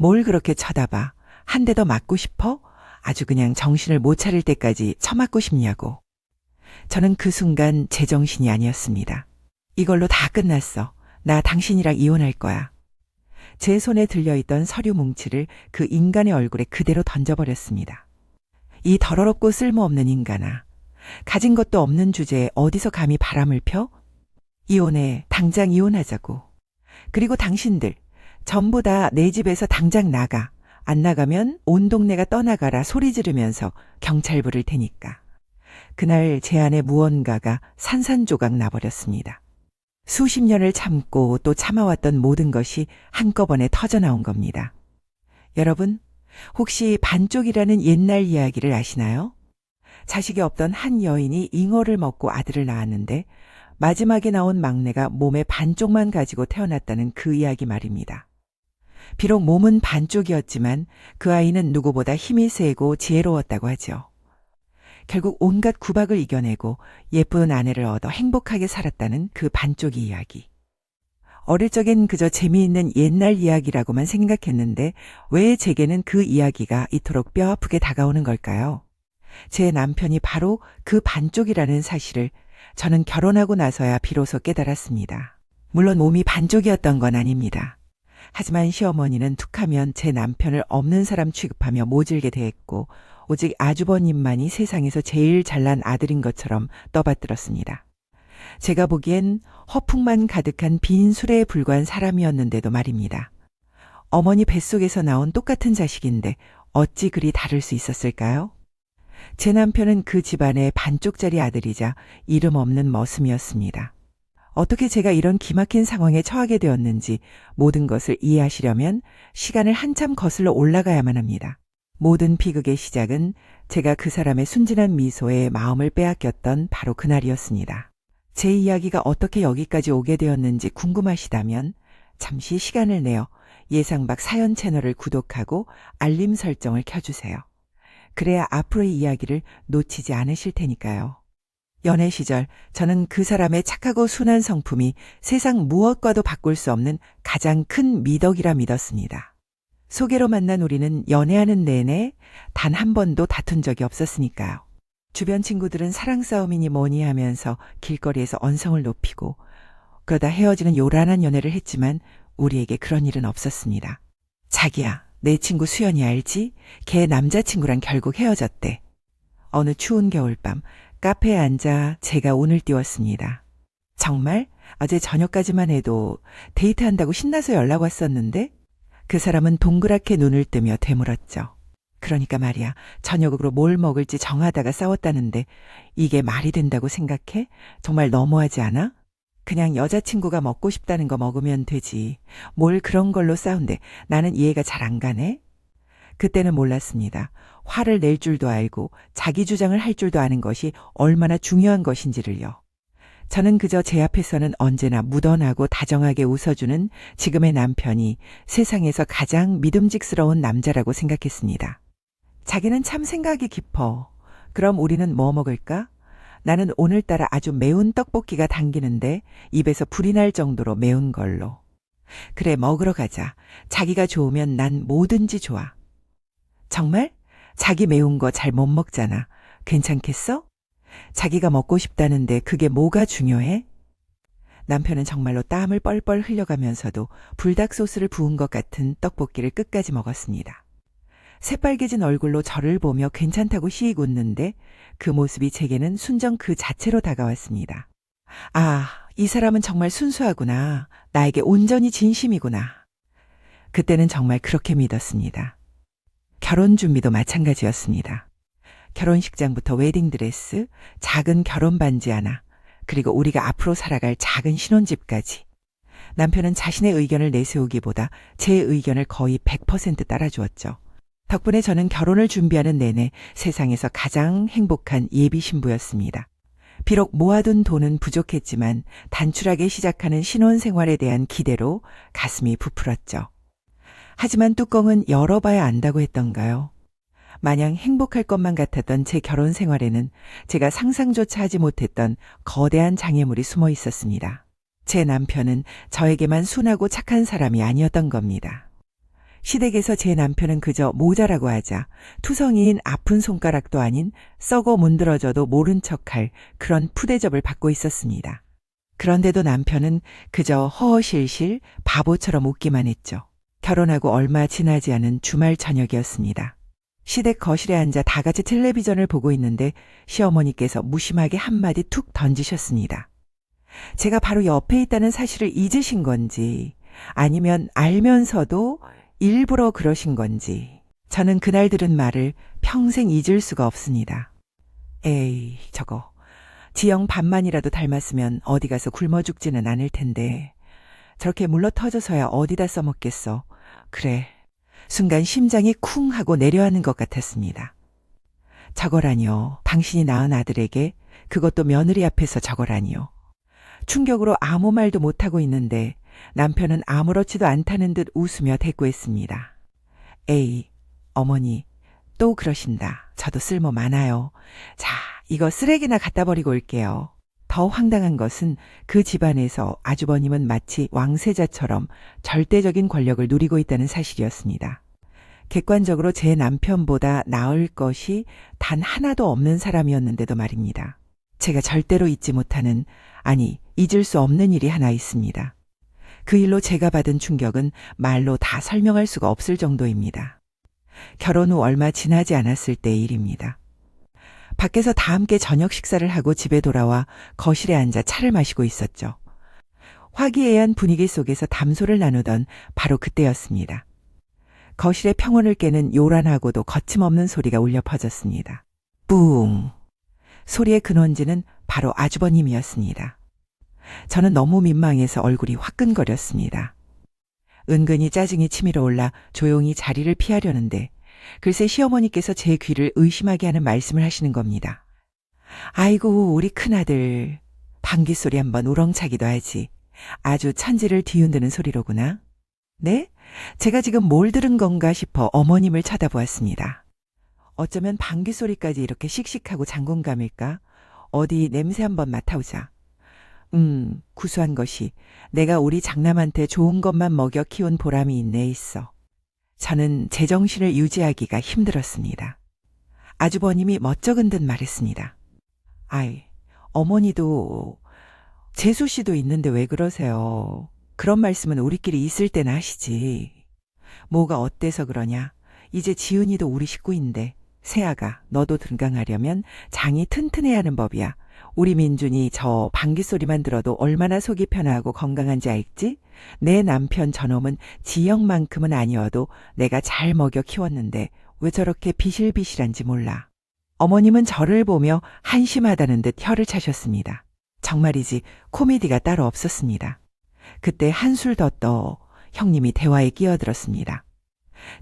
뭘 그렇게 쳐다봐? 한 대 더 맞고 싶어? 아주 그냥 정신을 못 차릴 때까지 쳐맞고 싶냐고. 저는 그 순간 제정신이 아니었습니다. 이걸로 다 끝났어. 나 당신이랑 이혼할 거야. 제 손에 들려있던 서류 뭉치를 그 인간의 얼굴에 그대로 던져버렸습니다. 이 더러롭고 쓸모없는 인간아. 가진 것도 없는 주제에 어디서 감히 바람을 펴? 이혼해. 당장 이혼하자고. 그리고 당신들 전부 다 내 집에서 당장 나가. 안 나가면 온 동네가 떠나가라 소리 지르면서 경찰 부를 테니까. 그날 제 안에 무언가가 산산조각 나버렸습니다. 수십 년을 참고 또 참아왔던 모든 것이 한꺼번에 터져나온 겁니다. 여러분, 혹시 반쪽이라는 옛날 이야기를 아시나요? 자식이 없던 한 여인이 잉어를 먹고 아들을 낳았는데 마지막에 나온 막내가 몸의 반쪽만 가지고 태어났다는 그 이야기 말입니다. 비록 몸은 반쪽이었지만 그 아이는 누구보다 힘이 세고 지혜로웠다고 하죠. 결국 온갖 구박을 이겨내고 예쁜 아내를 얻어 행복하게 살았다는 그 반쪽이 이야기. 어릴 적엔 그저 재미있는 옛날 이야기라고만 생각했는데 왜 제게는 그 이야기가 이토록 뼈아프게 다가오는 걸까요? 제 남편이 바로 그 반쪽이라는 사실을 저는 결혼하고 나서야 비로소 깨달았습니다. 물론 몸이 반쪽이었던 건 아닙니다. 하지만 시어머니는 툭하면 제 남편을 없는 사람 취급하며 모질게 대했고 오직 아주버님만이 세상에서 제일 잘난 아들인 것처럼 떠받들었습니다. 제가 보기엔 허풍만 가득한 빈 수레에 불과한 사람이었는데도 말입니다. 어머니 뱃속에서 나온 똑같은 자식인데 어찌 그리 다를 수 있었을까요? 제 남편은 그 집안의 반쪽짜리 아들이자 이름 없는 머슴이었습니다. 어떻게 제가 이런 기막힌 상황에 처하게 되었는지 모든 것을 이해하시려면 시간을 한참 거슬러 올라가야만 합니다. 모든 비극의 시작은 제가 그 사람의 순진한 미소에 마음을 빼앗겼던 바로 그날이었습니다. 제 이야기가 어떻게 여기까지 오게 되었는지 궁금하시다면 잠시 시간을 내어 예상 밖 사연 채널을 구독하고 알림 설정을 켜주세요. 그래야 앞으로의 이야기를 놓치지 않으실 테니까요. 연애 시절 저는 그 사람의 착하고 순한 성품이 세상 무엇과도 바꿀 수 없는 가장 큰 미덕이라 믿었습니다. 소개로 만난 우리는 연애하는 내내 단 한 번도 다툰 적이 없었으니까요. 주변 친구들은 사랑 싸움이니 뭐니 하면서 길거리에서 언성을 높이고 그러다 헤어지는 요란한 연애를 했지만 우리에게 그런 일은 없었습니다. 자기야, 내 친구 수연이 알지? 걔 남자친구랑 결국 헤어졌대. 어느 추운 겨울밤 카페에 앉아 제가 운을 띄웠습니다. 정말? 어제 저녁까지만 해도 데이트한다고 신나서 연락 왔었는데? 그 사람은 동그랗게 눈을 뜨며 되물었죠. 그러니까 말이야, 저녁으로 뭘 먹을지 정하다가 싸웠다는데 이게 말이 된다고 생각해? 정말 너무하지 않아? 그냥 여자친구가 먹고 싶다는 거 먹으면 되지. 뭘 그런 걸로 싸운대. 나는 이해가 잘 안 가네. 그때는 몰랐습니다. 화를 낼 줄도 알고 자기 주장을 할 줄도 아는 것이 얼마나 중요한 것인지를요. 저는 그저 제 앞에서는 언제나 묻어나고 다정하게 웃어주는 지금의 남편이 세상에서 가장 믿음직스러운 남자라고 생각했습니다. 자기는 참 생각이 깊어. 그럼 우리는 뭐 먹을까? 나는 오늘따라 아주 매운 떡볶이가 당기는데 입에서 불이 날 정도로 매운 걸로. 그래, 먹으러 가자. 자기가 좋으면 난 뭐든지 좋아. 정말? 자기 매운 거 잘 못 먹잖아. 괜찮겠어? 자기가 먹고 싶다는데 그게 뭐가 중요해? 남편은 정말로 땀을 뻘뻘 흘려가면서도 불닭 소스를 부은 것 같은 떡볶이를 끝까지 먹었습니다. 새빨개진 얼굴로 저를 보며 괜찮다고 씩 웃는데 그 모습이 제게는 순정 그 자체로 다가왔습니다. 아, 이 사람은 정말 순수하구나. 나에게 온전히 진심이구나. 그때는 정말 그렇게 믿었습니다. 결혼 준비도 마찬가지였습니다. 결혼식장부터 웨딩드레스, 작은 결혼 반지 하나, 그리고 우리가 앞으로 살아갈 작은 신혼집까지. 남편은 자신의 의견을 내세우기보다 제 의견을 거의 100% 따라주었죠. 덕분에 저는 결혼을 준비하는 내내 세상에서 가장 행복한 예비 신부였습니다. 비록 모아둔 돈은 부족했지만 단출하게 시작하는 신혼생활에 대한 기대로 가슴이 부풀었죠. 하지만 뚜껑은 열어봐야 안다고 했던가요? 마냥 행복할 것만 같았던 제 결혼 생활에는 제가 상상조차 하지 못했던 거대한 장애물이 숨어 있었습니다. 제 남편은 저에게만 순하고 착한 사람이 아니었던 겁니다. 시댁에서 제 남편은 그저 모자라고 하자 투성이인 아픈 손가락도 아닌 썩어 문드러져도 모른 척할 그런 푸대접을 받고 있었습니다. 그런데도 남편은 그저 허허실실 바보처럼 웃기만 했죠. 결혼하고 얼마 지나지 않은 주말 저녁이었습니다. 시댁 거실에 앉아 다 같이 텔레비전을 보고 있는데 시어머니께서 무심하게 한마디 툭 던지셨습니다. 제가 바로 옆에 있다는 사실을 잊으신 건지 아니면 알면서도 일부러 그러신 건지 저는 그날 들은 말을 평생 잊을 수가 없습니다. 에이, 저거 지영 반만이라도 닮았으면 어디 가서 굶어 죽지는 않을 텐데 저렇게 물러 터져서야 어디다 써먹겠어. 그래, 순간 심장이 쿵 하고 내려앉는 것 같았습니다. 저거라니요. 당신이 낳은 아들에게, 그것도 며느리 앞에서 저거라니요. 충격으로 아무 말도 못하고 있는데 남편은 아무렇지도 않다는 듯 웃으며 대꾸했습니다. 에이, 어머니, 또 그러신다. 저도 쓸모 많아요. 자, 이거 쓰레기나 갖다 버리고 올게요. 더 황당한 것은 그 집안에서 아주버님은 마치 왕세자처럼 절대적인 권력을 누리고 있다는 사실이었습니다. 객관적으로 제 남편보다 나을 것이 단 하나도 없는 사람이었는데도 말입니다. 제가 절대로 잊지 못하는, 아니 잊을 수 없는 일이 하나 있습니다. 그 일로 제가 받은 충격은 말로 다 설명할 수가 없을 정도입니다. 결혼 후 얼마 지나지 않았을 때의 일입니다. 밖에서 다 함께 저녁 식사를 하고 집에 돌아와 거실에 앉아 차를 마시고 있었죠. 화기애애한 분위기 속에서 담소를 나누던 바로 그때였습니다. 거실의 평온을 깨는 요란하고도 거침없는 소리가 울려 퍼졌습니다. 뿡! 소리의 근원지는 바로 아주버님이었습니다. 저는 너무 민망해서 얼굴이 화끈거렸습니다. 은근히 짜증이 치밀어 올라 조용히 자리를 피하려는데 글쎄 시어머니께서 제 귀를 의심하게 하는 말씀을 하시는 겁니다. 아이고 우리 큰아들, 방귀 소리 한번 우렁차기도 하지. 아주 천지를 뒤흔드는 소리로구나. 네? 제가 지금 뭘 들은 건가 싶어 어머님을 쳐다보았습니다. 어쩌면 방귀 소리까지 이렇게 씩씩하고 장군감일까? 어디 냄새 한번 맡아오자. 구수한 것이 내가 우리 장남한테 좋은 것만 먹여 키운 보람이 있네 있어. 저는 제정신을 유지하기가 힘들었습니다. 아주버님이 멋쩍은 듯 말했습니다. 아이, 어머니도 재수 씨도 있는데 왜 그러세요? 그런 말씀은 우리끼리 있을 때나 하시지. 뭐가 어때서 그러냐? 이제 지은이도 우리 식구인데 세아가 너도 등강하려면 장이 튼튼해야 하는 법이야. 우리 민준이 저 방귀 소리만 들어도 얼마나 속이 편하고 건강한지 알지? 내 남편 저놈은 지영만큼은 아니어도 내가 잘 먹여 키웠는데 왜 저렇게 비실비실한지 몰라. 어머님은 저를 보며 한심하다는 듯 혀를 차셨습니다. 정말이지 코미디가 따로 없었습니다. 그때 한술 더 떠 형님이 대화에 끼어들었습니다.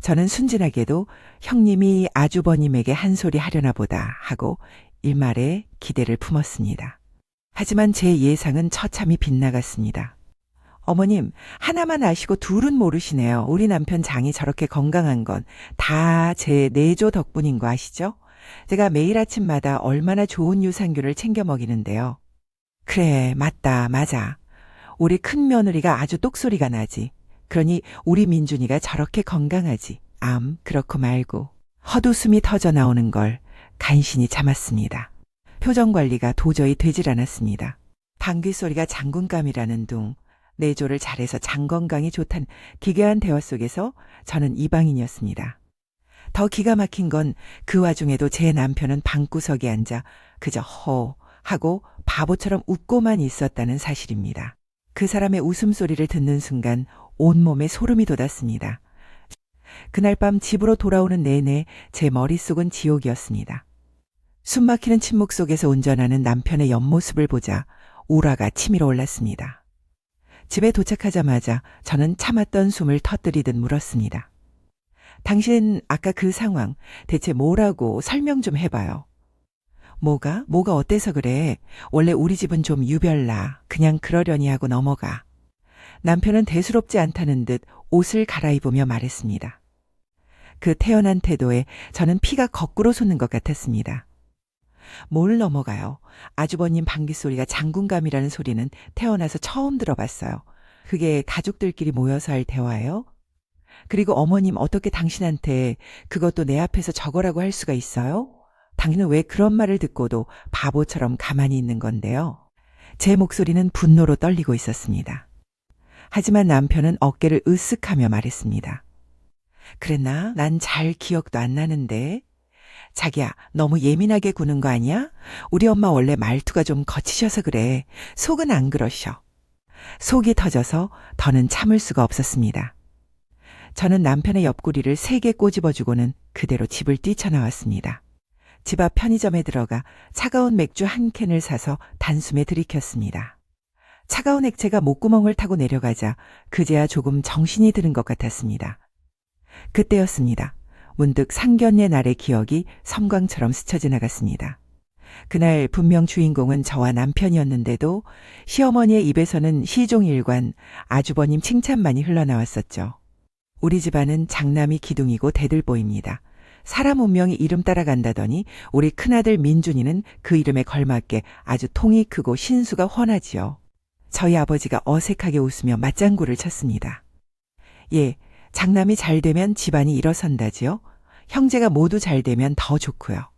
저는 순진하게도 형님이 아주버님에게 한 소리 하려나 보다 하고 일말에 기대를 품었습니다. 하지만 제 예상은 처참히 빗나갔습니다. 어머님, 하나만 아시고 둘은 모르시네요. 우리 남편 장이 저렇게 건강한 건 다 제 내조 덕분인 거 아시죠? 제가 매일 아침마다 얼마나 좋은 유산균을 챙겨 먹이는데요. 그래, 맞다, 맞아. 우리 큰 며느리가 아주 똑소리가 나지. 그러니 우리 민준이가 저렇게 건강하지. 그렇고 말고. 헛웃음이 터져 나오는 걸 간신히 참았습니다. 표정 관리가 도저히 되질 않았습니다. 방귀 소리가 장군감이라는 둥, 내조를 잘해서 장 건강이 좋다는 기괴한 대화 속에서 저는 이방인이었습니다. 더 기가 막힌 건 그 와중에도 제 남편은 방구석에 앉아 그저 허 하고 바보처럼 웃고만 있었다는 사실입니다. 그 사람의 웃음소리를 듣는 순간 온몸에 소름이 돋았습니다. 그날 밤 집으로 돌아오는 내내 제 머릿속은 지옥이었습니다. 숨막히는 침묵 속에서 운전하는 남편의 옆모습을 보자 우라가 치밀어 올랐습니다. 집에 도착하자마자 저는 참았던 숨을 터뜨리듯 물었습니다. 당신 아까 그 상황 대체 뭐라고 설명 좀 해봐요. 뭐가 어때서 그래? 원래 우리 집은 좀 유별나. 그냥 그러려니 하고 넘어가. 남편은 대수롭지 않다는 듯 옷을 갈아입으며 말했습니다. 그 태연한 태도에 저는 피가 거꾸로 솟는 것 같았습니다. 뭘 넘어가요? 아주버님 방귀 소리가 장군감이라는 소리는 태어나서 처음 들어봤어요. 그게 가족들끼리 모여서 할 대화예요? 그리고 어머님 어떻게 당신한테 그것도 내 앞에서 적어라고 할 수가 있어요? 당신은 왜 그런 말을 듣고도 바보처럼 가만히 있는 건데요? 제 목소리는 분노로 떨리고 있었습니다. 하지만 남편은 어깨를 으쓱하며 말했습니다. 그랬나? 난 잘 기억도 안 나는데. 자기야, 너무 예민하게 구는 거 아니야? 우리 엄마 원래 말투가 좀 거치셔서 그래. 속은 안 그러셔. 속이 터져서 더는 참을 수가 없었습니다. 저는 남편의 옆구리를 세게 꼬집어주고는 그대로 집을 뛰쳐나왔습니다. 집 앞 편의점에 들어가 차가운 맥주 한 캔을 사서 단숨에 들이켰습니다. 차가운 액체가 목구멍을 타고 내려가자 그제야 조금 정신이 드는 것 같았습니다. 그때였습니다. 문득 상견례 날의 기억이 섬광처럼 스쳐 지나갔습니다. 그날 분명 주인공은 저와 남편이었는데도 시어머니의 입에서는 시종일관 아주버님 칭찬만이 흘러나왔었죠. 우리 집안은 장남이 기둥이고 대들보입니다. 사람 운명이 이름 따라간다더니 우리 큰아들 민준이는 그 이름에 걸맞게 아주 통이 크고 신수가 훤하지요. 저희 아버지가 어색하게 웃으며 맞장구를 쳤습니다. 예, 장남이 잘 되면 집안이 일어선다지요. 형제가 모두 잘 되면 더 좋고요.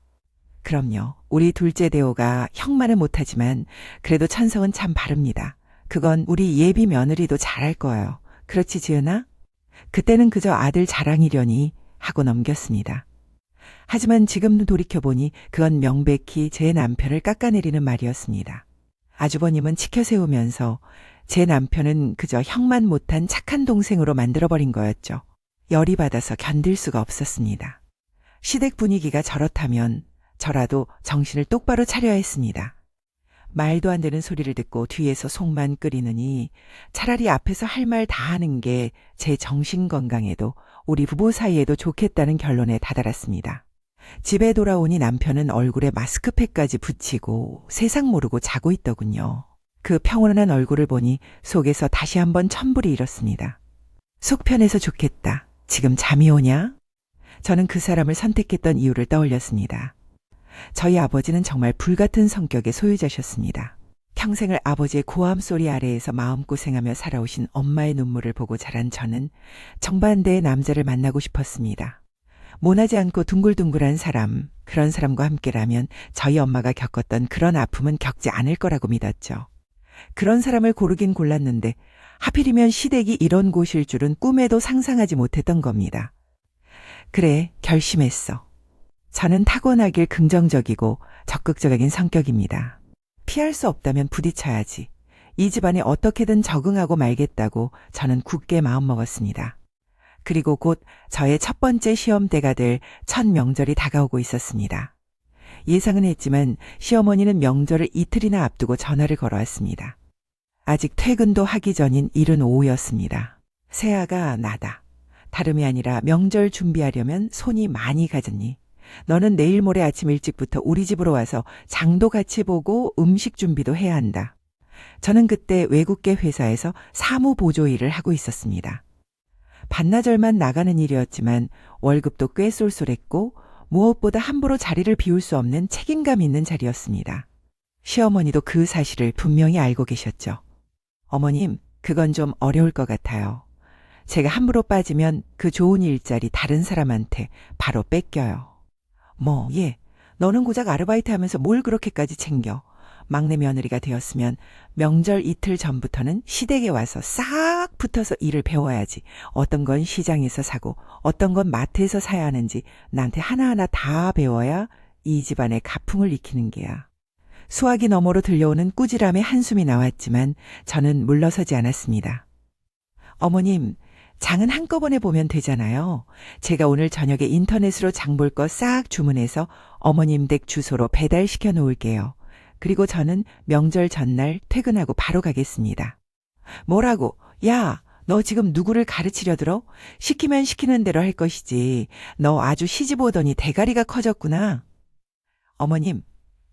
그럼요. 우리 둘째 대호가 형만은 못하지만 그래도 천성은 참 바릅니다. 그건 우리 예비 며느리도 잘할 거예요. 그렇지 지은아? 그때는 그저 아들 자랑이려니 하고 넘겼습니다. 하지만 지금 돌이켜보니 그건 명백히 제 남편을 깎아내리는 말이었습니다. 아주버님은 치켜세우면서 제 남편은 그저 형만 못한 착한 동생으로 만들어버린 거였죠. 열이 받아서 견딜 수가 없었습니다. 시댁 분위기가 저렇다면 저라도 정신을 똑바로 차려야 했습니다. 말도 안 되는 소리를 듣고 뒤에서 속만 끓이느니 차라리 앞에서 할 말 다 하는 게 제 정신 건강에도 우리 부부 사이에도 좋겠다는 결론에 다다랐습니다. 집에 돌아오니 남편은 얼굴에 마스크팩까지 붙이고 세상 모르고 자고 있더군요. 그 평온한 얼굴을 보니 속에서 다시 한번 천불이 일었습니다. 속 편해서 좋겠다. 지금 잠이 오냐? 저는 그 사람을 선택했던 이유를 떠올렸습니다. 저희 아버지는 정말 불같은 성격의 소유자셨습니다. 평생을 아버지의 고함 소리 아래에서 마음고생하며 살아오신 엄마의 눈물을 보고 자란 저는 정반대의 남자를 만나고 싶었습니다. 모나지 않고 둥글둥글한 사람, 그런 사람과 함께라면 저희 엄마가 겪었던 그런 아픔은 겪지 않을 거라고 믿었죠. 그런 사람을 고르긴 골랐는데 하필이면 시댁이 이런 곳일 줄은 꿈에도 상상하지 못했던 겁니다. 그래, 결심했어. 저는 타고나길 긍정적이고 적극적인 성격입니다. 피할 수 없다면 부딪혀야지. 이 집안에 어떻게든 적응하고 말겠다고 저는 굳게 마음먹었습니다. 그리고 곧 저의 첫 번째 시험대가 될 첫 명절이 다가오고 있었습니다. 예상은 했지만 시어머니는 명절을 이틀이나 앞두고 전화를 걸어왔습니다. 아직 퇴근도 하기 전인 이른 오후였습니다. 새아가 나다. 다름이 아니라 명절 준비하려면 손이 많이 가졌니? 너는 내일 모레 아침 일찍부터 우리 집으로 와서 장도 같이 보고 음식 준비도 해야 한다. 저는 그때 외국계 회사에서 사무보조 일을 하고 있었습니다. 반나절만 나가는 일이었지만 월급도 꽤 쏠쏠했고 무엇보다 함부로 자리를 비울 수 없는 책임감 있는 자리였습니다. 시어머니도 그 사실을 분명히 알고 계셨죠. 어머님, 그건 좀 어려울 것 같아요. 제가 함부로 빠지면 그 좋은 일자리 다른 사람한테 바로 뺏겨요. 뭐, 예. 너는 고작 아르바이트 하면서 뭘 그렇게까지 챙겨. 막내 며느리가 되었으면 명절 이틀 전부터는 시댁에 와서 싹 붙어서 일을 배워야지. 어떤 건 시장에서 사고 어떤 건 마트에서 사야 하는지 나한테 하나하나 다 배워야 이 집안의 가풍을 익히는 게야. 수화기 너머로 들려오는 꾸지람의 한숨이 나왔지만 저는 물러서지 않았습니다. 어머님, 장은 한꺼번에 보면 되잖아요. 제가 오늘 저녁에 인터넷으로 장 볼 거 싹 주문해서 어머님 댁 주소로 배달시켜 놓을게요. 그리고 저는 명절 전날 퇴근하고 바로 가겠습니다. 뭐라고? 야, 너 지금 누구를 가르치려 들어? 시키면 시키는 대로 할 것이지. 너 아주 시집 오더니 대가리가 커졌구나. 어머님,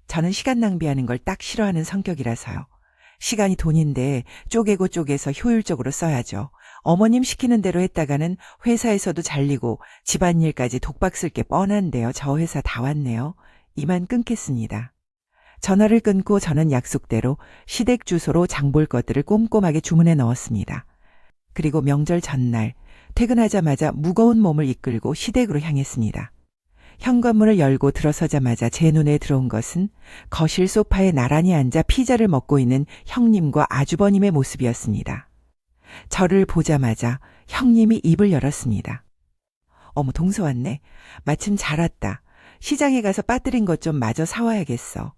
저는 시간 낭비하는 걸 딱 싫어하는 성격이라서요. 시간이 돈인데 쪼개고 쪼개서 효율적으로 써야죠. 어머님 시키는 대로 했다가는 회사에서도 잘리고 집안일까지 독박 쓸 게 뻔한데요. 저 회사 다 왔네요. 이만 끊겠습니다. 전화를 끊고 저는 약속대로 시댁 주소로 장볼 것들을 꼼꼼하게 주문해 넣었습니다. 그리고 명절 전날 퇴근하자마자 무거운 몸을 이끌고 시댁으로 향했습니다. 현관문을 열고 들어서자마자 제 눈에 들어온 것은 거실 소파에 나란히 앉아 피자를 먹고 있는 형님과 아주버님의 모습이었습니다. 저를 보자마자 형님이 입을 열었습니다. 어머, 동서 왔네. 마침 잘 왔다. 시장에 가서 빠뜨린 것 좀 마저 사와야겠어.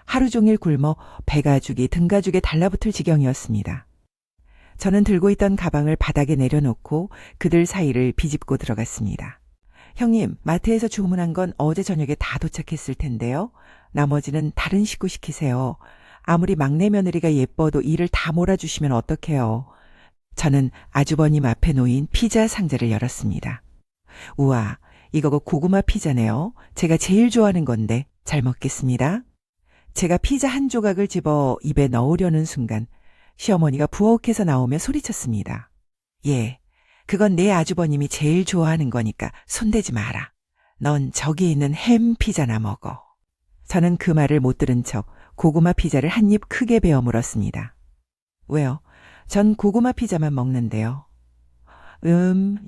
하루 종일 굶어 배가죽이 등가죽에 달라붙을 지경이었습니다. 저는 들고 있던 가방을 바닥에 내려놓고 그들 사이를 비집고 들어갔습니다. 형님, 마트에서 주문한 건 어제 저녁에 다 도착했을 텐데요. 나머지는 다른 식구 시키세요. 아무리 막내 며느리가 예뻐도 일을 다 몰아주시면 어떡해요. 저는 아주버님 앞에 놓인 피자 상자를 열었습니다. 우와, 이거 고구마 피자네요. 제가 제일 좋아하는 건데 잘 먹겠습니다. 제가 피자 한 조각을 집어 입에 넣으려는 순간 시어머니가 부엌에서 나오며 소리쳤습니다. 예, 그건 내 아주버님이 제일 좋아하는 거니까 손대지 마라. 넌 저기 있는 햄 피자나 먹어. 저는 그 말을 못 들은 척 고구마 피자를 한 입 크게 베어 물었습니다. 왜요? 전 고구마 피자만 먹는데요.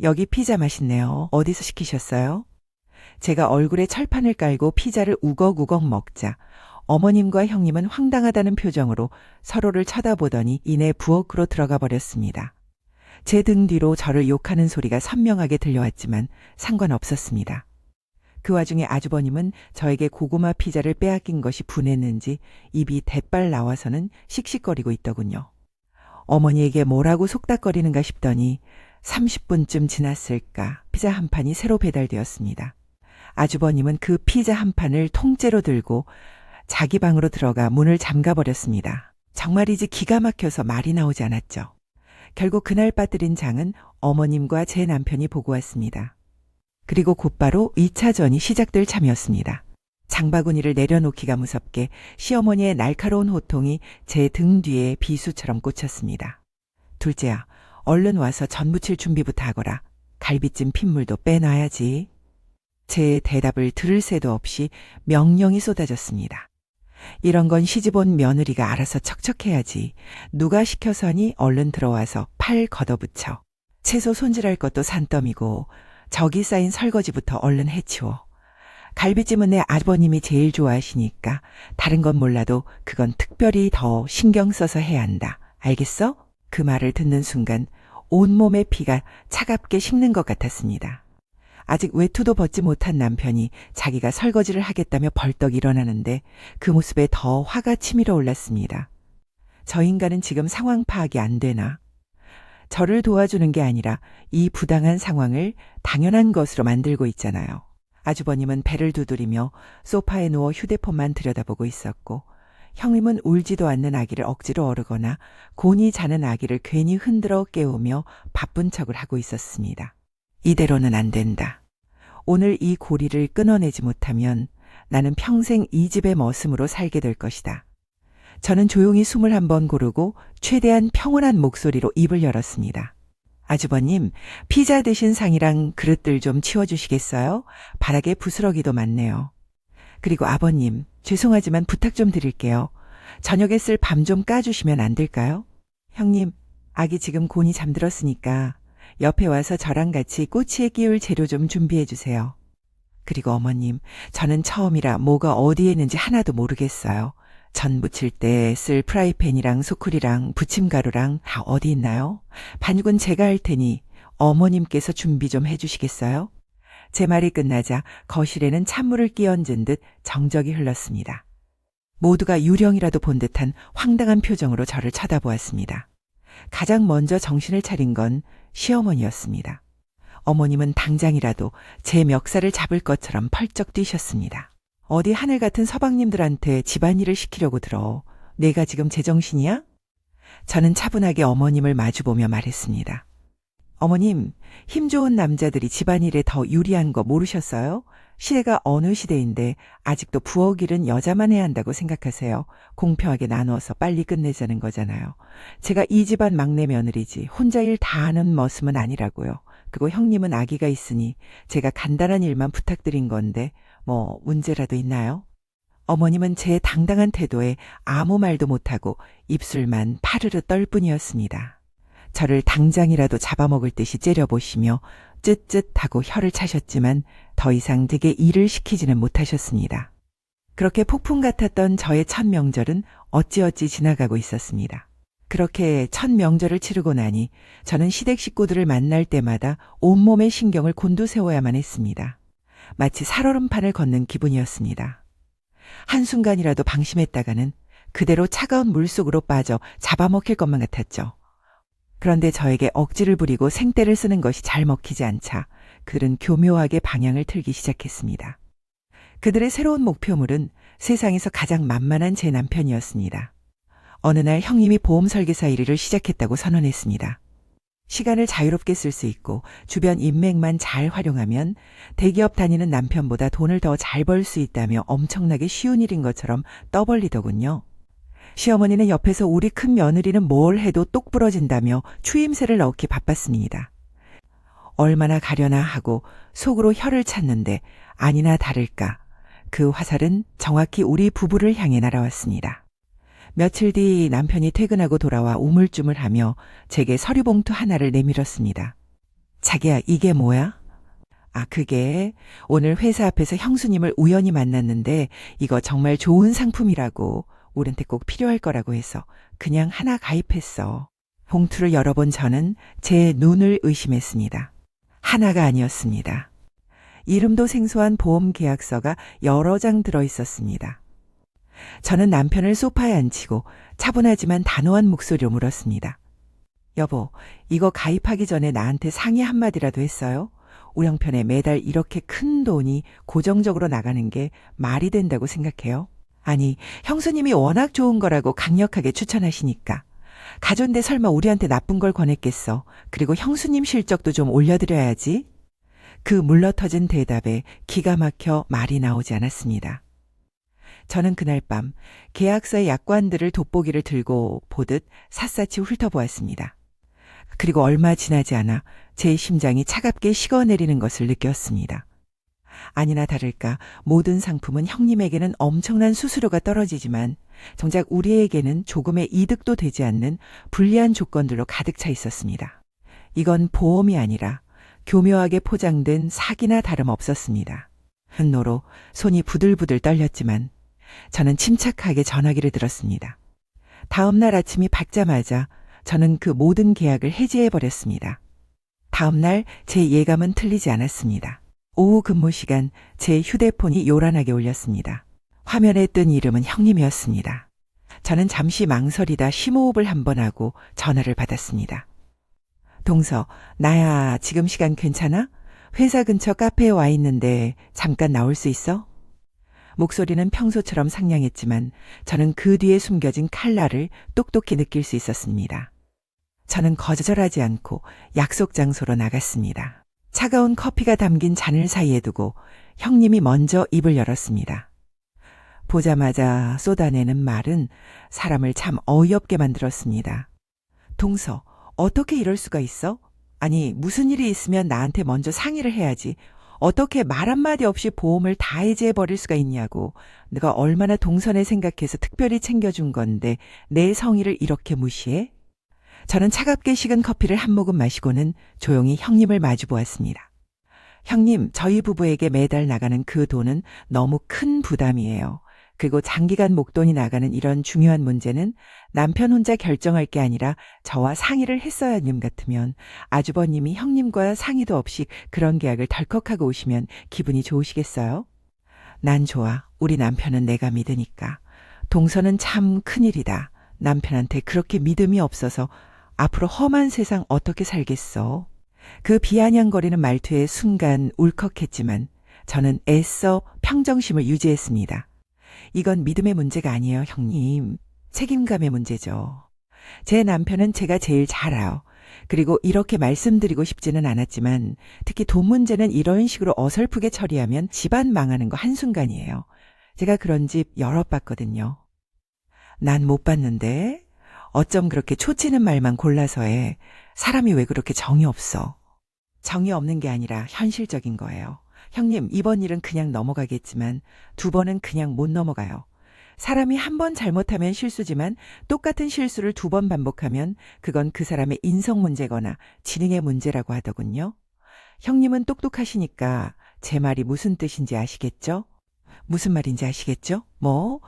여기 피자 맛있네요. 어디서 시키셨어요? 제가 얼굴에 철판을 깔고 피자를 우걱우걱 먹자 어머님과 형님은 황당하다는 표정으로 서로를 쳐다보더니 이내 부엌으로 들어가 버렸습니다. 제 등 뒤로 저를 욕하는 소리가 선명하게 들려왔지만 상관없었습니다. 그 와중에 아주버님은 저에게 고구마 피자를 빼앗긴 것이 분했는지 입이 대빨 나와서는 씩씩거리고 있더군요. 어머니에게 뭐라고 속닥거리는가 싶더니 30분쯤 지났을까 피자 한 판이 새로 배달되었습니다. 아주버님은 그 피자 한 판을 통째로 들고 자기 방으로 들어가 문을 잠가버렸습니다. 정말이지 기가 막혀서 말이 나오지 않았죠. 결국 그날 빠뜨린 장은 어머님과 제 남편이 보고 왔습니다. 그리고 곧바로 2차전이 시작될 참이었습니다. 장바구니를 내려놓기가 무섭게 시어머니의 날카로운 호통이 제 등 뒤에 비수처럼 꽂혔습니다. 둘째야, 얼른 와서 전 부칠 준비부터 하거라. 갈비찜 핏물도 빼놔야지. 제 대답을 들을 새도 없이 명령이 쏟아졌습니다. 이런 건 시집온 며느리가 알아서 척척해야지. 누가 시켜서 하니 얼른 들어와서 팔 걷어붙여. 채소 손질할 것도 산더미고 저기 쌓인 설거지부터 얼른 해치워. 갈비찜은 내 아버님이 제일 좋아하시니까 다른 건 몰라도 그건 특별히 더 신경 써서 해야 한다. 알겠어? 그 말을 듣는 순간 온몸의 피가 차갑게 식는 것 같았습니다. 아직 외투도 벗지 못한 남편이 자기가 설거지를 하겠다며 벌떡 일어나는데 그 모습에 더 화가 치밀어 올랐습니다. 저 인간은 지금 상황 파악이 안 되나? 저를 도와주는 게 아니라 이 부당한 상황을 당연한 것으로 만들고 있잖아요. 아주버님은 배를 두드리며 소파에 누워 휴대폰만 들여다보고 있었고 형님은 울지도 않는 아기를 억지로 어르거나 곤히 자는 아기를 괜히 흔들어 깨우며 바쁜 척을 하고 있었습니다. 이대로는 안 된다. 오늘 이 고리를 끊어내지 못하면 나는 평생 이 집의 머슴으로 살게 될 것이다. 저는 조용히 숨을 한번 고르고 최대한 평온한 목소리로 입을 열었습니다. 아주버님, 피자 드신 상이랑 그릇들 좀 치워주시겠어요? 바닥에 부스러기도 많네요. 그리고 아버님, 죄송하지만 부탁 좀 드릴게요. 저녁에 쓸 밤 좀 까주시면 안 될까요? 형님, 아기 지금 곤히 잠들었으니까 옆에 와서 저랑 같이 꼬치에 끼울 재료 좀 준비해 주세요. 그리고 어머님, 저는 처음이라 뭐가 어디에 있는지 하나도 모르겠어요. 전 부칠 때 쓸 프라이팬이랑 소쿠리랑 부침가루랑 다 어디 있나요? 반죽은 제가 할 테니 어머님께서 준비 좀 해주시겠어요? 제 말이 끝나자 거실에는 찬물을 끼얹은 듯 정적이 흘렀습니다. 모두가 유령이라도 본 듯한 황당한 표정으로 저를 쳐다보았습니다. 가장 먼저 정신을 차린 건 시어머니였습니다. 어머님은 당장이라도 제 멱살을 잡을 것처럼 펄쩍 뛰셨습니다. 어디 하늘 같은 서방님들한테 집안일을 시키려고 들어. 내가 지금 제정신이야? 저는 차분하게 어머님을 마주보며 말했습니다. 어머님, 힘 좋은 남자들이 집안일에 더 유리한 거 모르셨어요? 시대가 어느 시대인데 아직도 부엌 일은 여자만 해야 한다고 생각하세요. 공평하게 나누어서 빨리 끝내자는 거잖아요. 제가 이 집안 막내 며느리지 혼자 일 다 하는 머슴은 아니라고요. 그리고 형님은 아기가 있으니 제가 간단한 일만 부탁드린 건데 뭐 문제라도 있나요? 어머님은 제 당당한 태도에 아무 말도 못하고 입술만 파르르 떨 뿐이었습니다. 저를 당장이라도 잡아먹을 듯이 째려보시며 쯧쯧하고 혀를 차셨지만 더 이상 제게 일을 시키지는 못하셨습니다. 그렇게 폭풍 같았던 저의 첫 명절은 어찌어찌 지나가고 있었습니다. 그렇게 첫 명절을 치르고 나니 저는 시댁 식구들을 만날 때마다 온몸의 신경을 곤두세워야만 했습니다. 마치 살얼음판을 걷는 기분이었습니다. 한순간이라도 방심했다가는 그대로 차가운 물속으로 빠져 잡아먹힐 것만 같았죠. 그런데 저에게 억지를 부리고 생떼를 쓰는 것이 잘 먹히지 않자 그들은 교묘하게 방향을 틀기 시작했습니다. 그들의 새로운 목표물은 세상에서 가장 만만한 제 남편이었습니다. 어느 날 형님이 보험 설계사 일을 시작했다고 선언했습니다. 시간을 자유롭게 쓸 수 있고 주변 인맥만 잘 활용하면 대기업 다니는 남편보다 돈을 더 잘 벌 수 있다며 엄청나게 쉬운 일인 것처럼 떠벌리더군요. 시어머니는 옆에서 우리 큰 며느리는 뭘 해도 똑 부러진다며 추임새를 넣기 바빴습니다. 얼마나 가려나 하고 속으로 혀를 찼는데 아니나 다를까 그 화살은 정확히 우리 부부를 향해 날아왔습니다. 며칠 뒤 남편이 퇴근하고 돌아와 우물쭈물하며 제게 서류봉투 하나를 내밀었습니다. 자기야, 이게 뭐야? 그게 오늘 회사 앞에서 형수님을 우연히 만났는데 이거 정말 좋은 상품이라고 우리한테 꼭 필요할 거라고 해서 그냥 하나 가입했어. 봉투를 열어본 저는 제 눈을 의심했습니다. 하나가 아니었습니다. 이름도 생소한 보험 계약서가 여러 장 들어있었습니다. 저는 남편을 소파에 앉히고 차분하지만 단호한 목소리로 물었습니다. 여보, 이거 가입하기 전에 나한테 상의 한마디라도 했어요? 우리 형편에 매달 이렇게 큰 돈이 고정적으로 나가는 게 말이 된다고 생각해요? 아니, 형수님이 워낙 좋은 거라고 강력하게 추천하시니까. 가전데 설마 우리한테 나쁜 걸 권했겠어. 그리고 형수님 실적도 좀 올려드려야지. 그 물러터진 대답에 기가 막혀 말이 나오지 않았습니다. 저는 그날 밤 계약서의 약관들을 돋보기를 들고 보듯 샅샅이 훑어보았습니다. 그리고 얼마 지나지 않아 제 심장이 차갑게 식어내리는 것을 느꼈습니다. 아니나 다를까 모든 상품은 형님에게는 엄청난 수수료가 떨어지지만 정작 우리에게는 조금의 이득도 되지 않는 불리한 조건들로 가득 차 있었습니다. 이건 보험이 아니라 교묘하게 포장된 사기나 다름없었습니다. 분노로 손이 부들부들 떨렸지만 저는 침착하게 전화기를 들었습니다. 다음 날 아침이 밝자마자 저는 그 모든 계약을 해지해버렸습니다. 다음 날 제 예감은 틀리지 않았습니다. 오후 근무 시간 제 휴대폰이 요란하게 울렸습니다. 화면에 뜬 이름은 형님이었습니다. 저는 잠시 망설이다 심호흡을 한번 하고 전화를 받았습니다. 동서, 나야 지금 시간 괜찮아? 회사 근처 카페에 와 있는데 잠깐 나올 수 있어? 목소리는 평소처럼 상냥했지만 저는 그 뒤에 숨겨진 칼날을 똑똑히 느낄 수 있었습니다. 저는 거절하지 않고 약속 장소로 나갔습니다. 차가운 커피가 담긴 잔을 사이에 두고 형님이 먼저 입을 열었습니다. 보자마자 쏟아내는 말은 사람을 참 어이없게 만들었습니다. 동서, 어떻게 이럴 수가 있어? 아니, 무슨 일이 있으면 나한테 먼저 상의를 해야지. 어떻게 말 한마디 없이 보험을 다 해지해버릴 수가 있냐고. 내가 얼마나 동선을 생각해서 특별히 챙겨준 건데 내 성의를 이렇게 무시해? 저는 차갑게 식은 커피를 한 모금 마시고는 조용히 형님을 마주 보았습니다. 형님, 저희 부부에게 매달 나가는 그 돈은 너무 큰 부담이에요. 그리고 장기간 목돈이 나가는 이런 중요한 문제는 남편 혼자 결정할 게 아니라 저와 상의를 했어야 님 같으면 아주버님이 형님과 상의도 없이 그런 계약을 덜컥하고 오시면 기분이 좋으시겠어요? 난 좋아. 우리 남편은 내가 믿으니까. 동서는 참 큰일이다. 남편한테 그렇게 믿음이 없어서 앞으로 험한 세상 어떻게 살겠어? 그 비아냥거리는 말투에 순간 울컥했지만 저는 애써 평정심을 유지했습니다. 이건 믿음의 문제가 아니에요, 형님. 책임감의 문제죠. 제 남편은 제가 제일 잘 알아요. 그리고 이렇게 말씀드리고 싶지는 않았지만 특히 돈 문제는 이런 식으로 어설프게 처리하면 집안 망하는 거 한순간이에요. 제가 그런 집 여러 봤거든요. 난 못 봤는데 어쩜 그렇게 초치는 말만 골라서 해. 사람이 왜 그렇게 정이 없어. 정이 없는 게 아니라 현실적인 거예요. 형님, 이번 일은 그냥 넘어가겠지만 두 번은 그냥 못 넘어가요. 사람이 한 번 잘못하면 실수지만 똑같은 실수를 두 번 반복하면 그건 그 사람의 인성 문제거나 지능의 문제라고 하더군요. 형님은 똑똑하시니까 제 말이 무슨 뜻인지 아시겠죠? 무슨 말인지 아시겠죠? 뭐?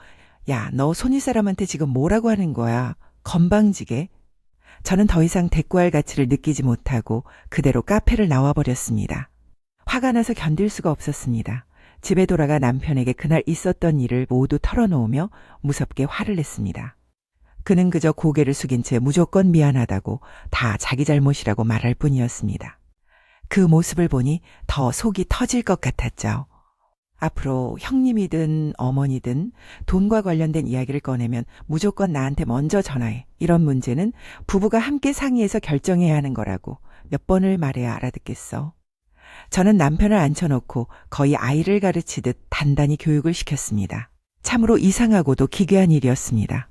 야, 너 손윗 사람한테 지금 뭐라고 하는 거야? 건방지게. 저는 더 이상 대꾸할 가치를 느끼지 못하고 그대로 카페를 나와버렸습니다. 화가 나서 견딜 수가 없었습니다. 집에 돌아가 남편에게 그날 있었던 일을 모두 털어놓으며 무섭게 화를 냈습니다. 그는 그저 고개를 숙인 채 무조건 미안하다고 다 자기 잘못이라고 말할 뿐이었습니다. 그 모습을 보니 더 속이 터질 것 같았죠. 앞으로 형님이든 어머니든 돈과 관련된 이야기를 꺼내면 무조건 나한테 먼저 전화해. 이런 문제는 부부가 함께 상의해서 결정해야 하는 거라고 몇 번을 말해야 알아듣겠어. 저는 남편을 앉혀놓고 거의 아이를 가르치듯 단단히 교육을 시켰습니다. 참으로 이상하고도 기괴한 일이었습니다.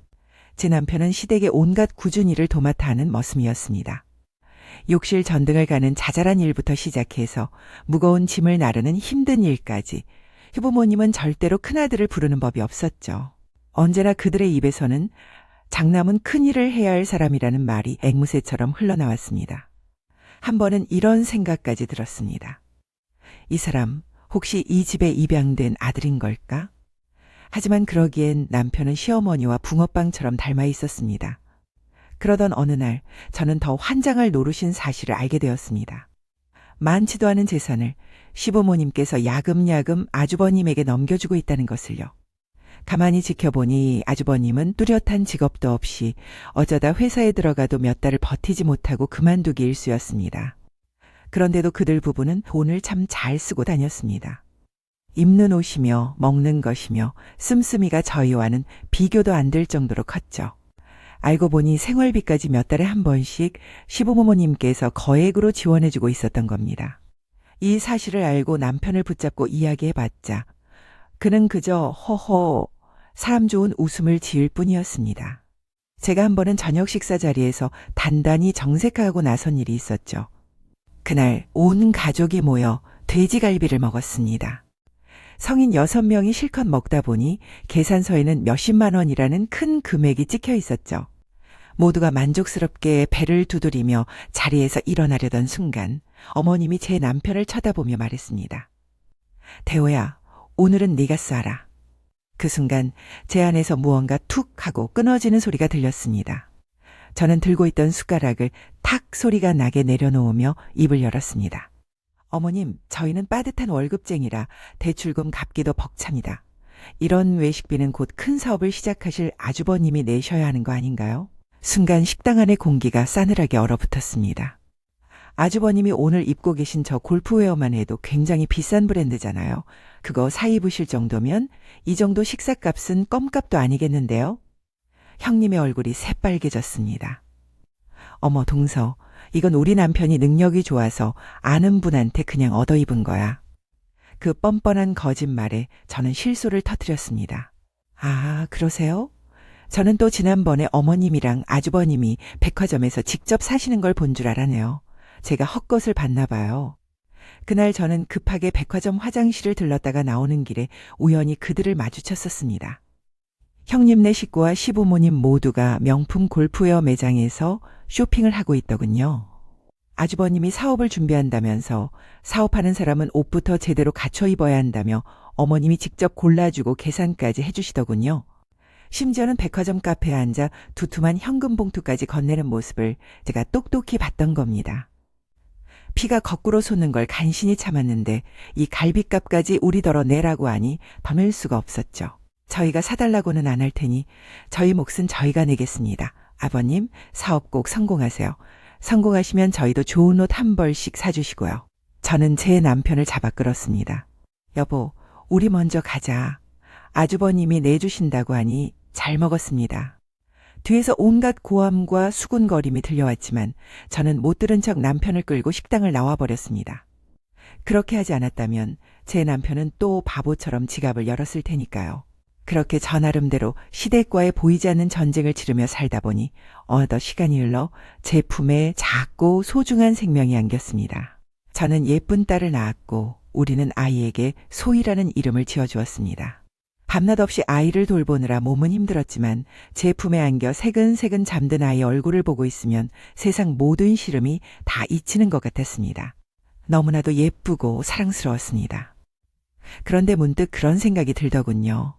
제 남편은 시댁의 온갖 굳은 일을 도맡아 하는 머슴이었습니다. 욕실 전등을 가는 자잘한 일부터 시작해서 무거운 짐을 나르는 힘든 일까지 효부모님은 절대로 큰아들을 부르는 법이 없었죠. 언제나 그들의 입에서는 장남은 큰일을 해야 할 사람이라는 말이 앵무새처럼 흘러나왔습니다. 한 번은 이런 생각까지 들었습니다. 이 사람 혹시 이 집에 입양된 아들인 걸까? 하지만 그러기엔 남편은 시어머니와 붕어빵처럼 닮아 있었습니다. 그러던 어느 날 저는 더 환장할 노릇인 사실을 알게 되었습니다. 많지도 않은 재산을 시부모님께서 야금야금 아주버님에게 넘겨주고 있다는 것을요. 가만히 지켜보니 아주버님은 뚜렷한 직업도 없이 어쩌다 회사에 들어가도 몇 달을 버티지 못하고 그만두기 일쑤였습니다. 그런데도 그들 부부는 돈을 참 잘 쓰고 다녔습니다. 입는 옷이며 먹는 것이며 씀씀이가 저희와는 비교도 안 될 정도로 컸죠. 알고 보니 생활비까지 몇 달에 한 번씩 시부모님께서 거액으로 지원해주고 있었던 겁니다. 이 사실을 알고 남편을 붙잡고 이야기해봤자 그는 그저 허허 사람 좋은 웃음을 지을 뿐이었습니다. 제가 한 번은 저녁 식사 자리에서 단단히 정색하고 나선 일이 있었죠. 그날 온 가족이 모여 돼지갈비를 먹었습니다. 성인 6명이 실컷 먹다 보니 계산서에는 몇십만 원이라는 큰 금액이 찍혀 있었죠. 모두가 만족스럽게 배를 두드리며 자리에서 일어나려던 순간 어머님이 제 남편을 쳐다보며 말했습니다. 대호야, 오늘은 네가 쏴라. 그 순간 제 안에서 무언가 툭 하고 끊어지는 소리가 들렸습니다. 저는 들고 있던 숟가락을 탁 소리가 나게 내려놓으며 입을 열었습니다. 어머님, 저희는 빠듯한 월급쟁이라 대출금 갚기도 벅찹니다. 이런 외식비는 곧 큰 사업을 시작하실 아주버님이 내셔야 하는 거 아닌가요? 순간 식당 안의 공기가 싸늘하게 얼어붙었습니다. 아주버님이 오늘 입고 계신 저 골프웨어만 해도 굉장히 비싼 브랜드잖아요. 그거 사 입으실 정도면 이 정도 식사값은 껌값도 아니겠는데요? 형님의 얼굴이 새빨개졌습니다. 어머 동서, 이건 우리 남편이 능력이 좋아서 아는 분한테 그냥 얻어 입은 거야. 그 뻔뻔한 거짓말에 저는 실소를 터뜨렸습니다. 아, 그러세요? 저는 또 지난번에 어머님이랑 아주버님이 백화점에서 직접 사시는 걸 본 줄 알았네요. 제가 헛것을 봤나 봐요. 그날 저는 급하게 백화점 화장실을 들렀다가 나오는 길에 우연히 그들을 마주쳤었습니다. 형님네 식구와 시부모님 모두가 명품 골프웨어 매장에서 쇼핑을 하고 있더군요. 아주버님이 사업을 준비한다면서 사업하는 사람은 옷부터 제대로 갖춰 입어야 한다며 어머님이 직접 골라주고 계산까지 해주시더군요. 심지어는 백화점 카페에 앉아 두툼한 현금 봉투까지 건네는 모습을 제가 똑똑히 봤던 겁니다. 피가 거꾸로 솟는 걸 간신히 참았는데 이 갈비값까지 우리더러 내라고 하니 더낼 수가 없었죠. 저희가 사달라고는 안 할 테니 저희 몫은 저희가 내겠습니다. 아버님, 사업 꼭 성공하세요. 성공하시면 저희도 좋은 옷 한 벌씩 사주시고요. 저는 제 남편을 잡아 끌었습니다. 여보, 우리 먼저 가자. 아주버님이 내주신다고 하니 잘 먹었습니다. 뒤에서 온갖 고함과 수군거림이 들려왔지만 저는 못 들은 척 남편을 끌고 식당을 나와버렸습니다. 그렇게 하지 않았다면 제 남편은 또 바보처럼 지갑을 열었을 테니까요. 그렇게 저 나름대로 시댁과의 보이지 않는 전쟁을 치르며 살다 보니 어느덧 시간이 흘러 제 품에 작고 소중한 생명이 안겼습니다. 저는 예쁜 딸을 낳았고 우리는 아이에게 소희라는 이름을 지어주었습니다. 밤낮 없이 아이를 돌보느라 몸은 힘들었지만 제 품에 안겨 새근새근 잠든 아이의 얼굴을 보고 있으면 세상 모든 시름이 다 잊히는 것 같았습니다. 너무나도 예쁘고 사랑스러웠습니다. 그런데 문득 그런 생각이 들더군요.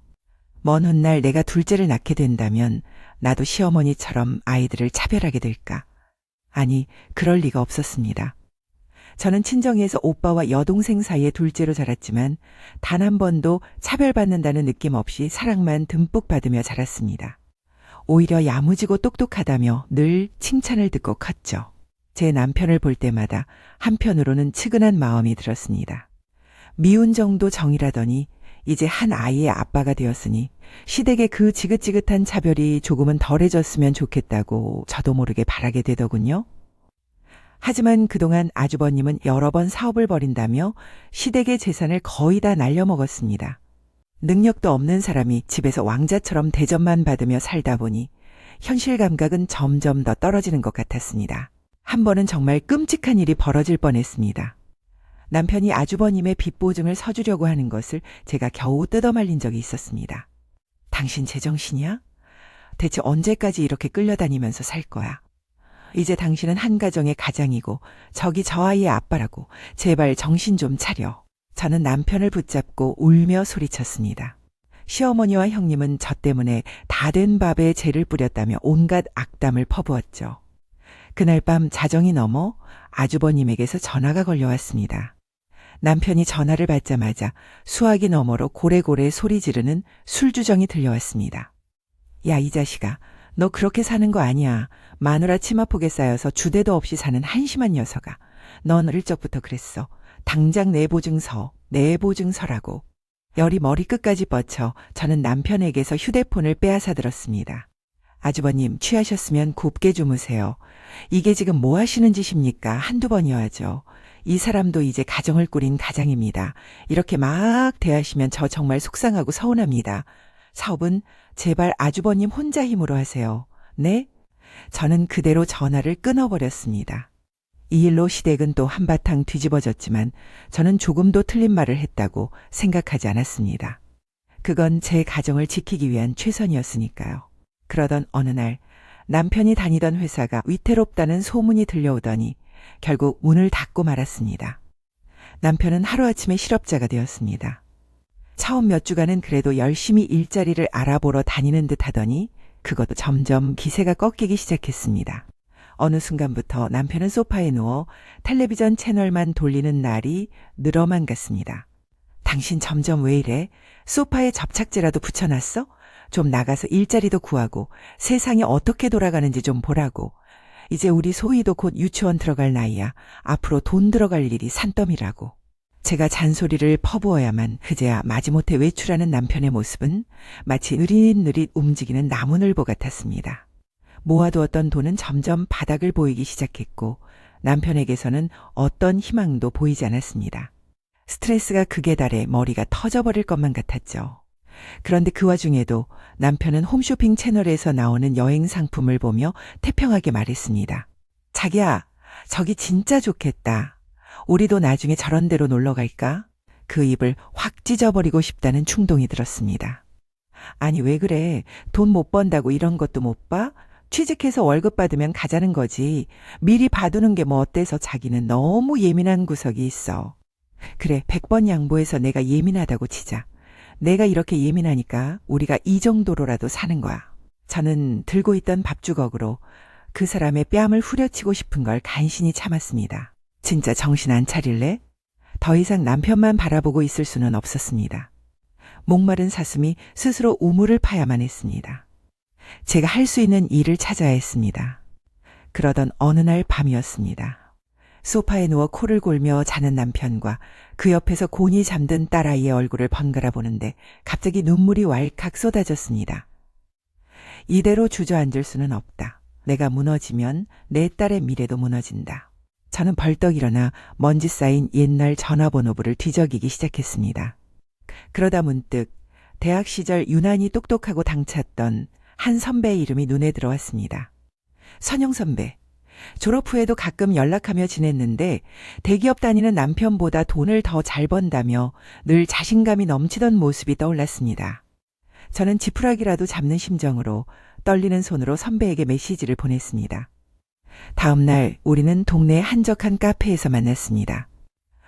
먼 훗날 내가 둘째를 낳게 된다면 나도 시어머니처럼 아이들을 차별하게 될까? 아니, 그럴 리가 없었습니다. 저는 친정에서 오빠와 여동생 사이에 둘째로 자랐지만 단 한 번도 차별받는다는 느낌 없이 사랑만 듬뿍 받으며 자랐습니다. 오히려 야무지고 똑똑하다며 늘 칭찬을 듣고 컸죠. 제 남편을 볼 때마다 한편으로는 측은한 마음이 들었습니다. 미운 정도 정이라더니 이제 한 아이의 아빠가 되었으니 시댁의 그 지긋지긋한 차별이 조금은 덜해졌으면 좋겠다고 저도 모르게 바라게 되더군요. 하지만 그동안 아주버님은 여러 번 사업을 벌인다며 시댁의 재산을 거의 다 날려먹었습니다. 능력도 없는 사람이 집에서 왕자처럼 대접만 받으며 살다 보니 현실 감각은 점점 더 떨어지는 것 같았습니다. 한 번은 정말 끔찍한 일이 벌어질 뻔했습니다. 남편이 아주버님의 빚 보증을 서주려고 하는 것을 제가 겨우 뜯어말린 적이 있었습니다. 당신 제정신이야? 대체 언제까지 이렇게 끌려다니면서 살 거야? 이제 당신은 한 가정의 가장이고 저기 저 아이의 아빠라고 제발 정신 좀 차려. 저는 남편을 붙잡고 울며 소리쳤습니다. 시어머니와 형님은 저 때문에 다 된 밥에 재를 뿌렸다며 온갖 악담을 퍼부었죠. 그날 밤 자정이 넘어 아주버님에게서 전화가 걸려왔습니다. 남편이 전화를 받자마자 수화기 너머로 고래고래 소리 지르는 술주정이 들려왔습니다. 야, 이 자식아, 너 그렇게 사는 거 아니야. 마누라 치마폭에 쌓여서 주대도 없이 사는 한심한 녀석아. 넌 어릴 적부터 그랬어. 당장 내 보증서라고. 열이 머리끝까지 뻗쳐 저는 남편에게서 휴대폰을 빼앗아 들었습니다. 아주버님, 취하셨으면 곱게 주무세요. 이게 지금 뭐 하시는 짓입니까? 한두 번이어야죠. 이 사람도 이제 가정을 꾸린 가장입니다. 이렇게 막 대하시면 저 정말 속상하고 서운합니다. 사업은 제발 아주버님 혼자 힘으로 하세요. 네? 저는 그대로 전화를 끊어버렸습니다. 이 일로 시댁은 또 한바탕 뒤집어졌지만 저는 조금도 틀린 말을 했다고 생각하지 않았습니다. 그건 제 가정을 지키기 위한 최선이었으니까요. 그러던 어느 날 남편이 다니던 회사가 위태롭다는 소문이 들려오더니 결국 문을 닫고 말았습니다. 남편은 하루아침에 실업자가 되었습니다. 처음 몇 주간은 그래도 열심히 일자리를 알아보러 다니는 듯 하더니 그것도 점점 기세가 꺾이기 시작했습니다. 어느 순간부터 남편은 소파에 누워 텔레비전 채널만 돌리는 날이 늘어만 갔습니다. 당신 점점 왜 이래? 소파에 접착제라도 붙여놨어? 좀 나가서 일자리도 구하고 세상이 어떻게 돌아가는지 좀 보라고. 이제 우리 소희도 곧 유치원 들어갈 나이야. 앞으로 돈 들어갈 일이 산더미라고. 제가 잔소리를 퍼부어야만 그제야 마지못해 외출하는 남편의 모습은 마치 느릿느릿 움직이는 나무늘보 같았습니다. 모아두었던 돈은 점점 바닥을 보이기 시작했고 남편에게서는 어떤 희망도 보이지 않았습니다. 스트레스가 극에 달해 머리가 터져버릴 것만 같았죠. 그런데 그 와중에도 남편은 홈쇼핑 채널에서 나오는 여행 상품을 보며 태평하게 말했습니다. 자기야, 저기 진짜 좋겠다. 우리도 나중에 저런 데로 놀러 갈까? 그 입을 확 찢어버리고 싶다는 충동이 들었습니다. 아니 왜 그래? 돈 못 번다고 이런 것도 못 봐? 취직해서 월급 받으면 가자는 거지. 미리 봐두는 게 뭐 어때서 자기는 너무 예민한 구석이 있어. 그래, 100번 양보해서 내가 예민하다고 치자. 내가 이렇게 예민하니까 우리가 이 정도로라도 사는 거야. 저는 들고 있던 밥주걱으로 그 사람의 뺨을 후려치고 싶은 걸 간신히 참았습니다. 진짜 정신 안 차릴래? 더 이상 남편만 바라보고 있을 수는 없었습니다. 목마른 사슴이 스스로 우물을 파야만 했습니다. 제가 할 수 있는 일을 찾아야 했습니다. 그러던 어느 날 밤이었습니다. 소파에 누워 코를 골며 자는 남편과 그 옆에서 곤히 잠든 딸아이의 얼굴을 번갈아 보는데 갑자기 눈물이 왈칵 쏟아졌습니다. 이대로 주저앉을 수는 없다. 내가 무너지면 내 딸의 미래도 무너진다. 저는 벌떡 일어나 먼지 쌓인 옛날 전화번호부를 뒤적이기 시작했습니다. 그러다 문득 대학 시절 유난히 똑똑하고 당찼던 한 선배의 이름이 눈에 들어왔습니다. 선영 선배. 졸업 후에도 가끔 연락하며 지냈는데 대기업 다니는 남편보다 돈을 더 잘 번다며 늘 자신감이 넘치던 모습이 떠올랐습니다. 저는 지푸라기라도 잡는 심정으로 떨리는 손으로 선배에게 메시지를 보냈습니다. 다음 날 우리는 동네 한적한 카페에서 만났습니다.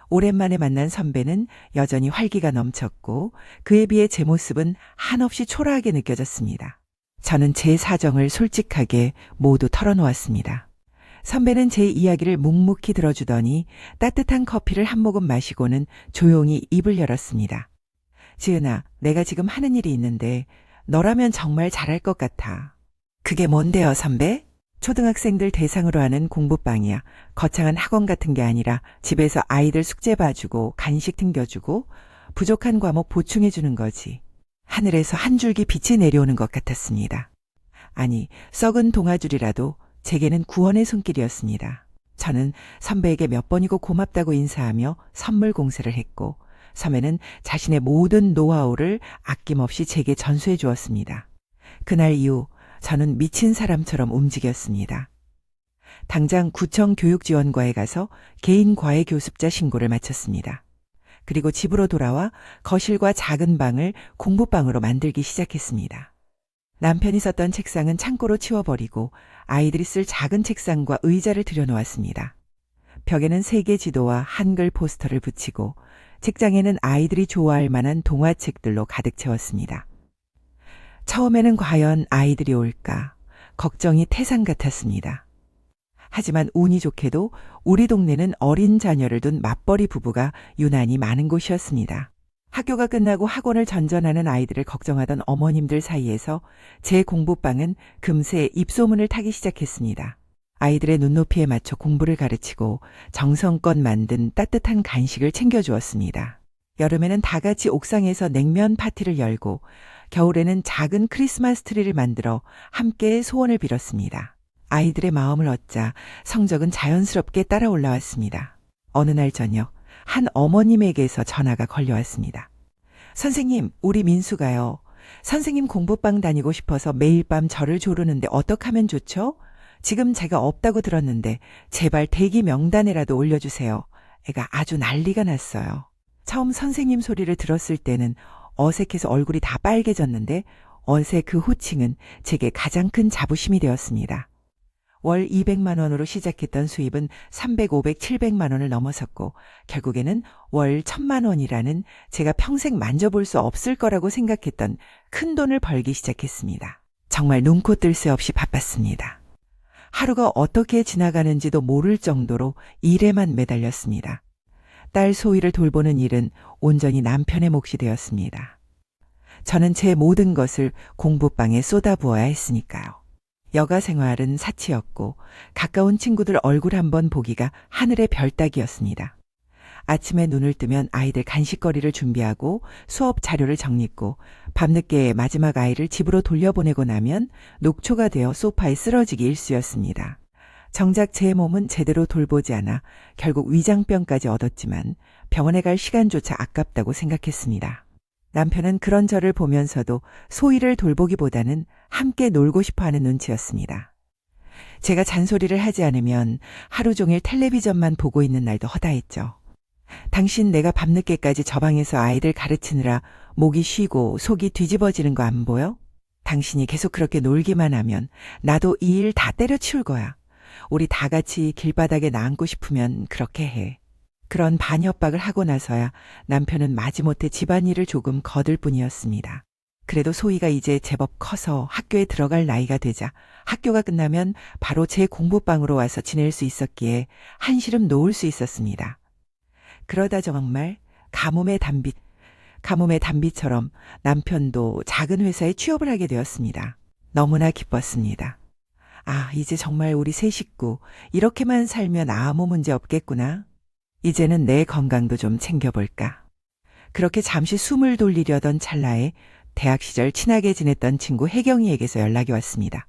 오랜만에 만난 선배는 여전히 활기가 넘쳤고 그에 비해 제 모습은 한없이 초라하게 느껴졌습니다. 저는 제 사정을 솔직하게 모두 털어놓았습니다. 선배는 제 이야기를 묵묵히 들어주더니 따뜻한 커피를 한 모금 마시고는 조용히 입을 열었습니다. 지은아, 내가 지금 하는 일이 있는데 너라면 정말 잘할 것 같아. 그게 뭔데요, 선배? 초등학생들 대상으로 하는 공부방이야. 거창한 학원 같은 게 아니라 집에서 아이들 숙제 봐주고 간식 챙겨주고 부족한 과목 보충해주는 거지. 하늘에서 한 줄기 빛이 내려오는 것 같았습니다. 아니, 썩은 동아줄이라도 제게는 구원의 손길이었습니다. 저는 선배에게 몇 번이고 고맙다고 인사하며 선물 공세를 했고 선배는 자신의 모든 노하우를 아낌없이 제게 전수해 주었습니다. 그날 이후 저는 미친 사람처럼 움직였습니다. 당장 구청 교육지원과에 가서 개인 과외 교습자 신고를 마쳤습니다. 그리고 집으로 돌아와 거실과 작은 방을 공부방으로 만들기 시작했습니다. 남편이 썼던 책상은 창고로 치워버리고 아이들이 쓸 작은 책상과 의자를 들여놓았습니다. 벽에는 세계 지도와 한글 포스터를 붙이고 책장에는 아이들이 좋아할 만한 동화책들로 가득 채웠습니다. 처음에는 과연 아이들이 올까 걱정이 태산 같았습니다. 하지만 운이 좋게도 우리 동네는 어린 자녀를 둔 맞벌이 부부가 유난히 많은 곳이었습니다. 학교가 끝나고 학원을 전전하는 아이들을 걱정하던 어머님들 사이에서 제 공부방은 금세 입소문을 타기 시작했습니다. 아이들의 눈높이에 맞춰 공부를 가르치고 정성껏 만든 따뜻한 간식을 챙겨주었습니다. 여름에는 다 같이 옥상에서 냉면 파티를 열고 겨울에는 작은 크리스마스 트리를 만들어 함께 소원을 빌었습니다. 아이들의 마음을 얻자 성적은 자연스럽게 따라 올라왔습니다. 어느 날 저녁 한 어머님에게서 전화가 걸려왔습니다. 선생님, 우리 민수가요. 선생님 공부방 다니고 싶어서 매일 밤 저를 조르는데 어떻게 하면 좋죠? 지금 제가 없다고 들었는데 제발 대기 명단에라도 올려주세요. 애가 아주 난리가 났어요. 처음 선생님 소리를 들었을 때는 어색해서 얼굴이 다 빨개졌는데 어느새 그 호칭은 제게 가장 큰 자부심이 되었습니다. 월 200만 원으로 시작했던 수입은 300, 500, 700만 원을 넘어섰고 결국에는 월 1000만 원이라는 제가 평생 만져볼 수 없을 거라고 생각했던 큰 돈을 벌기 시작했습니다. 정말 눈코 뜰 새 없이 바빴습니다. 하루가 어떻게 지나가는지도 모를 정도로 일에만 매달렸습니다. 딸 소희를 돌보는 일은 온전히 남편의 몫이 되었습니다. 저는 제 모든 것을 공부방에 쏟아부어야 했으니까요. 여가 생활은 사치였고 가까운 친구들 얼굴 한번 보기가 하늘의 별 따기였습니다. 아침에 눈을 뜨면 아이들 간식거리를 준비하고 수업 자료를 정리했고 밤늦게 마지막 아이를 집으로 돌려보내고 나면 녹초가 되어 소파에 쓰러지기 일쑤였습니다. 정작 제 몸은 제대로 돌보지 않아 결국 위장병까지 얻었지만 병원에 갈 시간조차 아깝다고 생각했습니다. 남편은 그런 저를 보면서도 소희를 돌보기보다는 함께 놀고 싶어하는 눈치였습니다. 제가 잔소리를 하지 않으면 하루 종일 텔레비전만 보고 있는 날도 허다했죠. 당신 내가 밤늦게까지 저 방에서 아이들 가르치느라 목이 쉬고 속이 뒤집어지는 거 안 보여? 당신이 계속 그렇게 놀기만 하면 나도 이 일 다 때려치울 거야. 우리 다 같이 길바닥에 나앉고 싶으면 그렇게 해. 그런 반협박을 하고 나서야 남편은 마지못해 집안일을 조금 거들 뿐이었습니다. 그래도 소희가 이제 제법 커서 학교에 들어갈 나이가 되자 학교가 끝나면 바로 제 공부방으로 와서 지낼 수 있었기에 한시름 놓을 수 있었습니다. 그러다 정말 가뭄의 단비처럼 남편도 작은 회사에 취업을 하게 되었습니다. 너무나 기뻤습니다. 아, 이제 정말 우리 세 식구 이렇게만 살면 아무 문제 없겠구나. 이제는 내 건강도 좀 챙겨볼까. 그렇게 잠시 숨을 돌리려던 찰나에 대학 시절 친하게 지냈던 친구 혜경이에게서 연락이 왔습니다.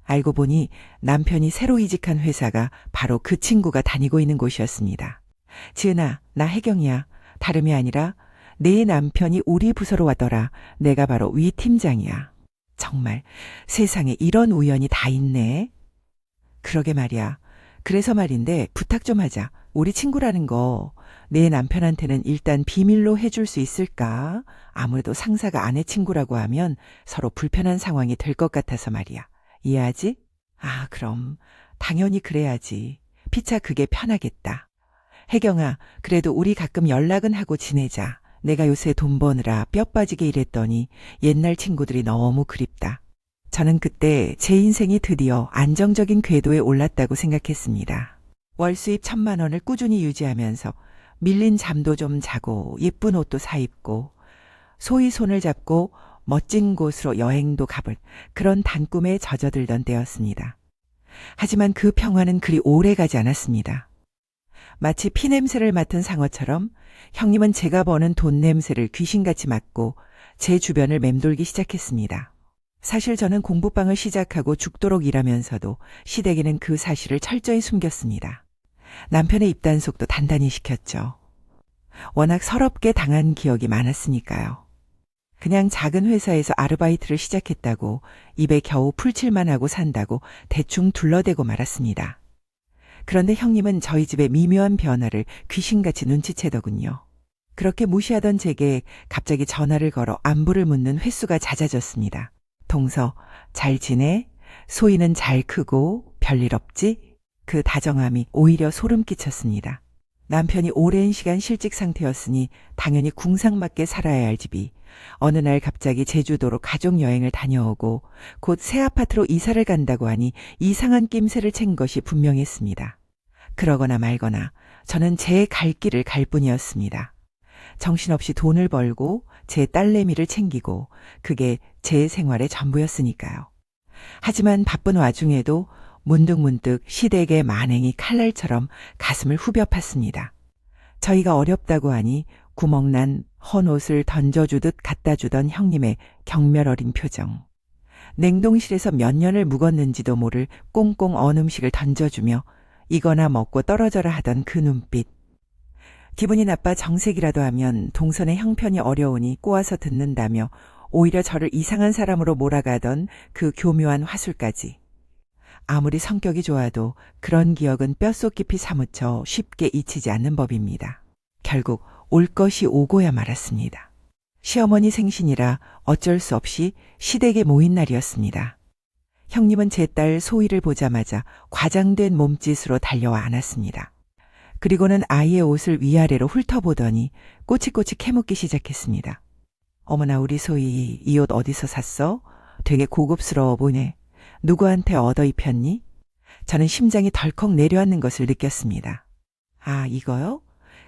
알고 보니 남편이 새로 이직한 회사가 바로 그 친구가 다니고 있는 곳이었습니다. 지은아, 나 혜경이야. 다름이 아니라 내 남편이 우리 부서로 왔더라. 내가 바로 위 팀장이야. 정말 세상에 이런 우연이 다 있네. 그러게 말이야. 그래서 말인데 부탁 좀 하자. 우리 친구라는 거 내 남편한테는 일단 비밀로 해줄 수 있을까? 아무래도 상사가 아내 친구라고 하면 서로 불편한 상황이 될 것 같아서 말이야. 이해하지? 아, 그럼 당연히 그래야지. 피차 그게 편하겠다. 혜경아, 그래도 우리 가끔 연락은 하고 지내자. 내가 요새 돈 버느라 뼈 빠지게 일했더니 옛날 친구들이 너무 그립다. 저는 그때 제 인생이 드디어 안정적인 궤도에 올랐다고 생각했습니다. 월 수입 1,000만 원을 꾸준히 유지하면서 밀린 잠도 좀 자고 예쁜 옷도 사 입고 소희 손을 잡고 멋진 곳으로 여행도 가볼 그런 단꿈에 젖어들던 때였습니다. 하지만 그 평화는 그리 오래 가지 않았습니다. 마치 피냄새를 맡은 상어처럼 형님은 제가 버는 돈 냄새를 귀신같이 맡고 제 주변을 맴돌기 시작했습니다. 사실 저는 공부방을 시작하고 죽도록 일하면서도 시댁에는 그 사실을 철저히 숨겼습니다. 남편의 입단속도 단단히 시켰죠. 워낙 서럽게 당한 기억이 많았으니까요. 그냥 작은 회사에서 아르바이트를 시작했다고 입에 겨우 풀칠만 하고 산다고 대충 둘러대고 말았습니다. 그런데 형님은 저희 집의 미묘한 변화를 귀신같이 눈치채더군요. 그렇게 무시하던 제게 갑자기 전화를 걸어 안부를 묻는 횟수가 잦아졌습니다. 동서, 잘 지내? 소희는 잘 크고 별일 없지? 그 다정함이 오히려 소름 끼쳤습니다. 남편이 오랜 시간 실직 상태였으니 당연히 궁상맞게 살아야 할 집이 어느 날 갑자기 제주도로 가족여행을 다녀오고 곧 새 아파트로 이사를 간다고 하니 이상한 낌새를 챈 것이 분명했습니다. 그러거나 말거나 저는 제 갈 길을 갈 뿐이었습니다. 정신없이 돈을 벌고 제 딸내미를 챙기고 그게 제 생활의 전부였으니까요. 하지만 바쁜 와중에도 문득문득 시댁의 만행이 칼날처럼 가슴을 후벼 팠습니다. 저희가 어렵다고 하니 구멍난 헌옷을 던져주듯 갖다주던 형님의 경멸 어린 표정. 냉동실에서 몇 년을 묵었는지도 모를 꽁꽁 언 음식을 던져주며 이거나 먹고 떨어져라 하던 그 눈빛. 기분이 나빠 정색이라도 하면 동선의 형편이 어려우니 꼬아서 듣는다며 오히려 저를 이상한 사람으로 몰아가던 그 교묘한 화술까지. 아무리 성격이 좋아도 그런 기억은 뼛속 깊이 사무쳐 쉽게 잊히지 않는 법입니다. 결국 올 것이 오고야 말았습니다. 시어머니 생신이라 어쩔 수 없이 시댁에 모인 날이었습니다. 형님은 제 딸 소희를 보자마자 과장된 몸짓으로 달려와 안았습니다. 그리고는 아이의 옷을 위아래로 훑어보더니 꼬치꼬치 캐묻기 시작했습니다. 어머나 우리 소희 이 옷 어디서 샀어? 되게 고급스러워 보네. 누구한테 얻어 입혔니? 저는 심장이 덜컥 내려앉는 것을 느꼈습니다. 아, 이거요?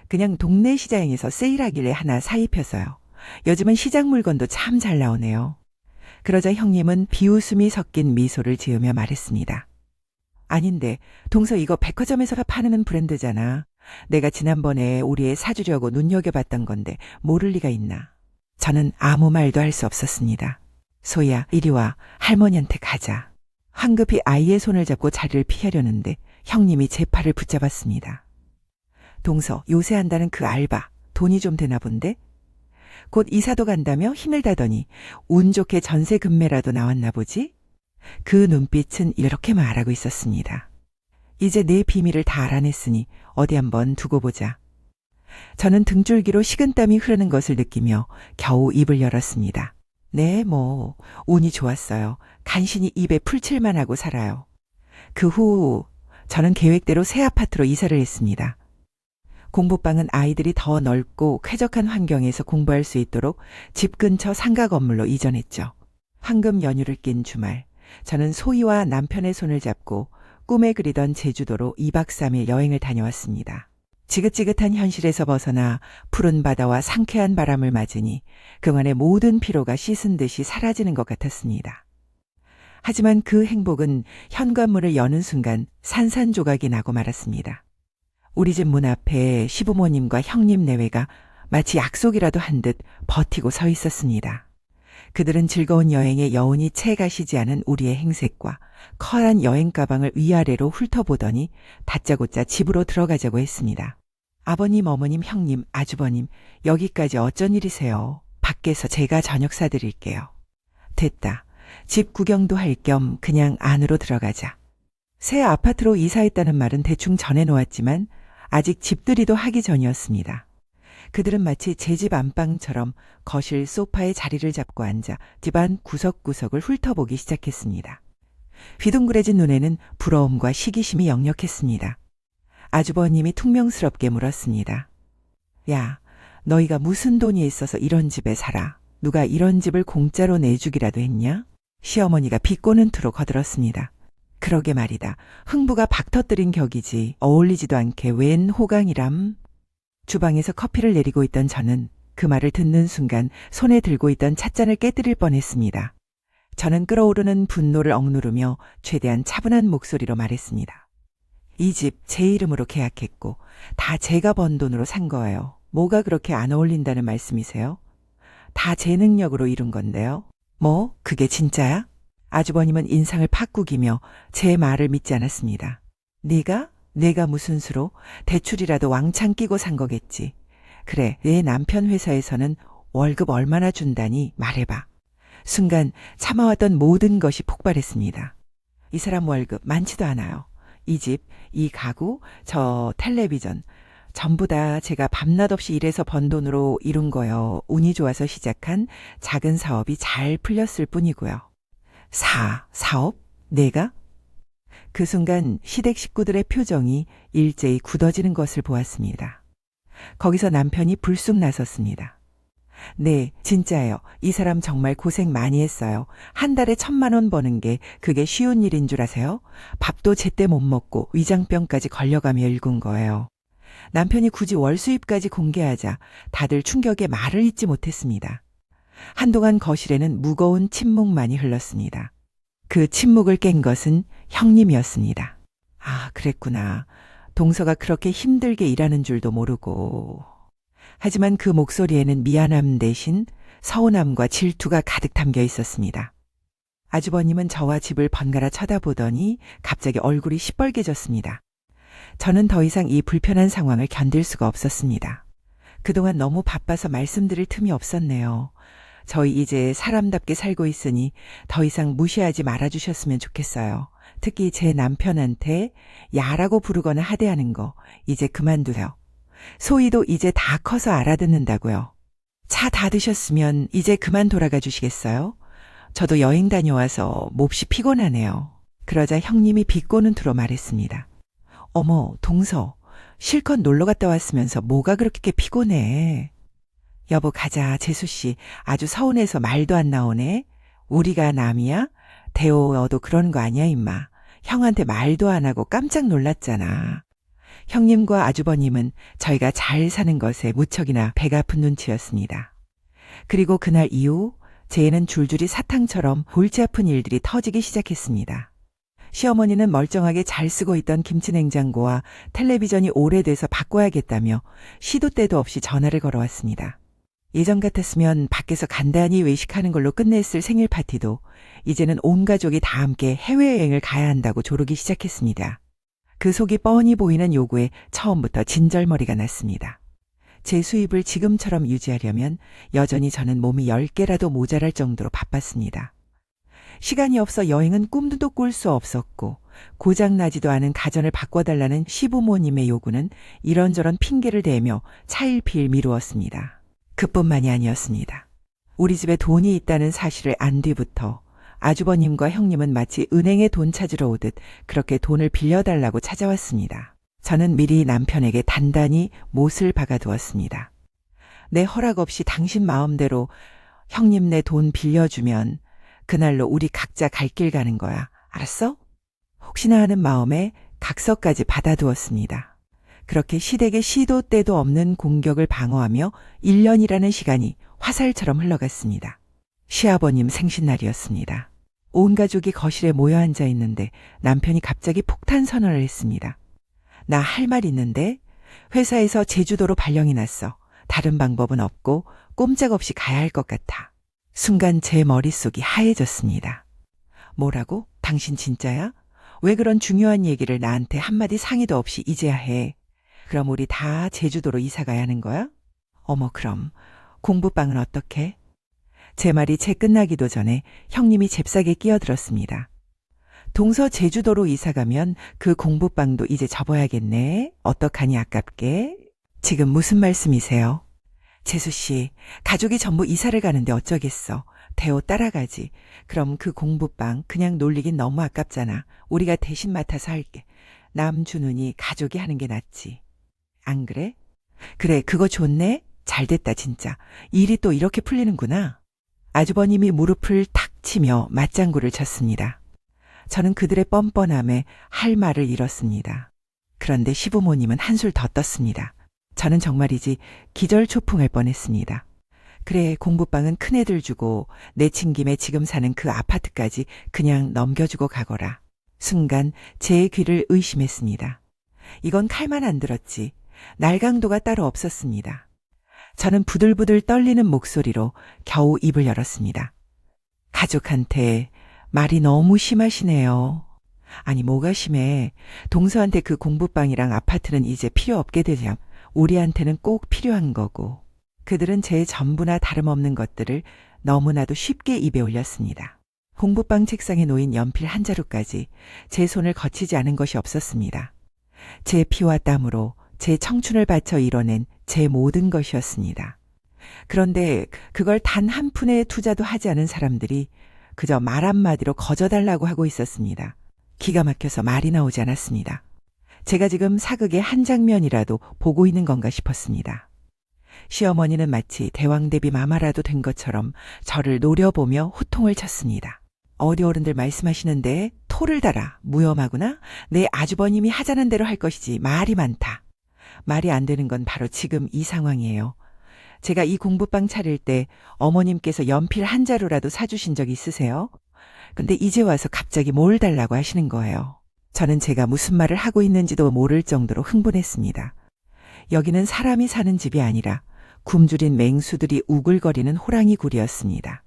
그냥 동네 시장에서 세일하길래 하나 사 입혀서요. 요즘은 시장 물건도 참 잘 나오네요. 그러자 형님은 비웃음이 섞인 미소를 지으며 말했습니다. 아닌데, 동서 이거 백화점에서 파는 브랜드잖아. 내가 지난번에 우리 애 사주려고 눈여겨봤던 건데 모를 리가 있나. 저는 아무 말도 할 수 없었습니다. 소희야, 이리 와. 할머니한테 가자. 황급히 아이의 손을 잡고 자리를 피하려는데 형님이 제 팔을 붙잡았습니다. 동서, 요새 한다는 그 알바, 돈이 좀 되나 본데? 곧 이사도 간다며 힘을 다더니 운 좋게 전세 금매라도 나왔나 보지? 그 눈빛은 이렇게 말하고 있었습니다. 이제 내 비밀을 다 알아냈으니 어디 한번 두고 보자. 저는 등줄기로 식은땀이 흐르는 것을 느끼며 겨우 입을 열었습니다. 네, 운이 좋았어요. 간신히 입에 풀칠만 하고 살아요. 그 후 저는 계획대로 새 아파트로 이사를 했습니다. 공부방은 아이들이 더 넓고 쾌적한 환경에서 공부할 수 있도록 집 근처 상가 건물로 이전했죠. 황금 연휴를 낀 주말, 저는 소희와 남편의 손을 잡고 꿈에 그리던 제주도로 2박 3일 여행을 다녀왔습니다. 지긋지긋한 현실에서 벗어나 푸른 바다와 상쾌한 바람을 맞으니 그간의 모든 피로가 씻은 듯이 사라지는 것 같았습니다. 하지만 그 행복은 현관문을 여는 순간 산산조각이 나고 말았습니다. 우리 집 문 앞에 시부모님과 형님 내외가 마치 약속이라도 한 듯 버티고 서 있었습니다. 그들은 즐거운 여행에 여운이 채 가시지 않은 우리의 행색과 커다란 여행 가방을 위아래로 훑어보더니 다짜고짜 집으로 들어가자고 했습니다. 아버님, 어머님, 형님, 아주버님, 여기까지 어쩐 일이세요? 밖에서 제가 저녁 사드릴게요. 됐다. 집 구경도 할 겸 그냥 안으로 들어가자. 새 아파트로 이사했다는 말은 대충 전해놓았지만 아직 집들이도 하기 전이었습니다. 그들은 마치 제 집 안방처럼 거실 소파에 자리를 잡고 앉아 집안 구석구석을 훑어보기 시작했습니다. 휘둥그레진 눈에는 부러움과 시기심이 역력했습니다. 아주버님이 퉁명스럽게 물었습니다. 야, 너희가 무슨 돈이 있어서 이런 집에 살아? 누가 이런 집을 공짜로 내주기라도 했냐? 시어머니가 비꼬는 투로 거들었습니다. 그러게 말이다. 흥부가 박터뜨린 격이지 어울리지도 않게 웬 호강이람. 주방에서 커피를 내리고 있던 저는 그 말을 듣는 순간 손에 들고 있던 찻잔을 깨뜨릴 뻔했습니다. 저는 끓어오르는 분노를 억누르며 최대한 차분한 목소리로 말했습니다. 이 집 제 이름으로 계약했고 다 제가 번 돈으로 산 거예요. 뭐가 그렇게 안 어울린다는 말씀이세요? 다 제 능력으로 이룬 건데요. 뭐 그게 진짜야? 아주버님은 인상을 팍구기며 제 말을 믿지 않았습니다. 내가 무슨 수로? 대출이라도 왕창 끼고 산 거겠지. 그래, 내 남편 회사에서는 월급 얼마나 준다니 말해봐. 순간 참아왔던 모든 것이 폭발했습니다. 이 사람 월급 많지도 않아요. 이 집, 이 가구, 저 텔레비전 전부 다 제가 밤낮 없이 일해서 번 돈으로 이룬 거요. 운이 좋아서 시작한 작은 사업이 잘 풀렸을 뿐이고요. 사업? 내가? 그 순간 시댁 식구들의 표정이 일제히 굳어지는 것을 보았습니다. 거기서 남편이 불쑥 나섰습니다. 네, 진짜예요. 이 사람 정말 고생 많이 했어요. 한 달에 1,000만 원 버는 게 그게 쉬운 일인 줄 아세요? 밥도 제때 못 먹고 위장병까지 걸려가며 일군 거예요. 남편이 굳이 월 수입까지 공개하자 다들 충격에 말을 잇지 못했습니다. 한동안 거실에는 무거운 침묵만이 흘렀습니다. 그 침묵을 깬 것은 형님이었습니다. 아, 그랬구나. 동서가 그렇게 힘들게 일하는 줄도 모르고. 하지만 그 목소리에는 미안함 대신 서운함과 질투가 가득 담겨 있었습니다. 아주버님은 저와 집을 번갈아 쳐다보더니 갑자기 얼굴이 시뻘개졌습니다. 저는 더 이상 이 불편한 상황을 견딜 수가 없었습니다. 그동안 너무 바빠서 말씀드릴 틈이 없었네요. 저희 이제 사람답게 살고 있으니 더 이상 무시하지 말아주셨으면 좋겠어요. 특히 제 남편한테 야라고 부르거나 하대하는 거 이제 그만두세요. 소희도 이제 다 커서 알아듣는다고요. 차 다 드셨으면 이제 그만 돌아가 주시겠어요? 저도 여행 다녀와서 몹시 피곤하네요. 그러자 형님이 비꼬는 투로 말했습니다. 어머, 동서, 실컷 놀러 갔다 왔으면서 뭐가 그렇게 피곤해. 여보 가자, 재수씨. 아주 서운해서 말도 안 나오네. 우리가 남이야? 대호 너도 그러는 거 아니야 임마. 형한테 말도 안 하고 깜짝 놀랐잖아. 형님과 아주버님은 저희가 잘 사는 것에 무척이나 배가 아픈 눈치였습니다. 그리고 그날 이후 제 애는 줄줄이 사탕처럼 골치 아픈 일들이 터지기 시작했습니다. 시어머니는 멀쩡하게 잘 쓰고 있던 김치냉장고와 텔레비전이 오래돼서 바꿔야겠다며 시도 때도 없이 전화를 걸어왔습니다. 예전 같았으면 밖에서 간단히 외식하는 걸로 끝냈을 생일 파티도 이제는 온 가족이 다 함께 해외여행을 가야 한다고 조르기 시작했습니다. 그 속이 뻔히 보이는 요구에 처음부터 진절머리가 났습니다. 제 수입을 지금처럼 유지하려면 여전히 저는 몸이 10개라도 모자랄 정도로 바빴습니다. 시간이 없어 여행은 꿈도 꿀 수 없었고 고장나지도 않은 가전을 바꿔달라는 시부모님의 요구는 이런저런 핑계를 대며 차일피일 미루었습니다. 그뿐만이 아니었습니다. 우리 집에 돈이 있다는 사실을 안 뒤부터 아주버님과 형님은 마치 은행에 돈 찾으러 오듯 그렇게 돈을 빌려달라고 찾아왔습니다. 저는 미리 남편에게 단단히 못을 박아두었습니다. 내 허락 없이 당신 마음대로 형님 내 돈 빌려주면 그날로 우리 각자 갈 길 가는 거야. 알았어? 혹시나 하는 마음에 각서까지 받아두었습니다. 그렇게 시댁의 시도 때도 없는 공격을 방어하며 1년이라는 시간이 화살처럼 흘러갔습니다. 시아버님 생신날이었습니다. 온 가족이 거실에 모여 앉아 있는데 남편이 갑자기 폭탄 선언을 했습니다. 나 할 말 있는데 회사에서 제주도로 발령이 났어. 다른 방법은 없고 꼼짝없이 가야 할 것 같아. 순간 제 머릿속이 하얘졌습니다. 뭐라고? 당신 진짜야? 왜 그런 중요한 얘기를 나한테 한마디 상의도 없이 이제야 해? 그럼 우리 다 제주도로 이사 가야 하는 거야? 어머 그럼 공부방은 어떻게? 제 말이 채 끝나기도 전에 형님이 잽싸게 끼어들었습니다. 동서 제주도로 이사 가면 그 공부방도 이제 접어야겠네. 어떡하니 아깝게. 지금 무슨 말씀이세요? 재수 씨, 가족이 전부 이사를 가는데 어쩌겠어. 대호 따라가지. 그럼 그 공부방 그냥 놀리긴 너무 아깝잖아. 우리가 대신 맡아서 할게. 남 주느니 가족이 하는 게 낫지. 안 그래? 그래, 그거 좋네. 잘 됐다 진짜. 일이 또 이렇게 풀리는구나. 아주버님이 무릎을 탁 치며 맞장구를 쳤습니다. 저는 그들의 뻔뻔함에 할 말을 잃었습니다. 그런데 시부모님은 한술 더 떴습니다. 저는 정말이지 기절초풍할 뻔했습니다. 그래, 공부방은 큰애들 주고 내친 김에 지금 사는 그 아파트까지 그냥 넘겨주고 가거라. 순간 제 귀를 의심했습니다. 이건 칼만 안 들었지. 날강도가 따로 없었습니다. 저는 부들부들 떨리는 목소리로 겨우 입을 열었습니다. 가족한테 말이 너무 심하시네요. 아니, 뭐가 심해. 동서한테 그 공부방이랑 아파트는 이제 필요 없게 되죠. 우리한테는 꼭 필요한 거고. 그들은 제 전부나 다름없는 것들을 너무나도 쉽게 입에 올렸습니다. 공부방 책상에 놓인 연필 한 자루까지 제 손을 거치지 않은 것이 없었습니다. 제 피와 땀으로 제 청춘을 바쳐 이뤄낸 제 모든 것이었습니다. 그런데 그걸 단 한 푼의 투자도 하지 않은 사람들이 그저 말 한마디로 거저달라고 하고 있었습니다. 기가 막혀서 말이 나오지 않았습니다. 제가 지금 사극의 한 장면이라도 보고 있는 건가 싶었습니다. 시어머니는 마치 대왕대비 마마라도 된 것처럼 저를 노려보며 호통을 쳤습니다. 어디 어른들 말씀하시는데 토를 달아. 무엄하구나. 내 아주버님이 하자는 대로 할 것이지 말이 많다. 말이 안 되는 건 바로 지금 이 상황이에요. 제가 이 공부방 차릴 때 어머님께서 연필 한 자루라도 사주신 적 있으세요? 근데 이제 와서 갑자기 뭘 달라고 하시는 거예요. 저는 제가 무슨 말을 하고 있는지도 모를 정도로 흥분했습니다. 여기는 사람이 사는 집이 아니라 굶주린 맹수들이 우글거리는 호랑이 굴이었습니다.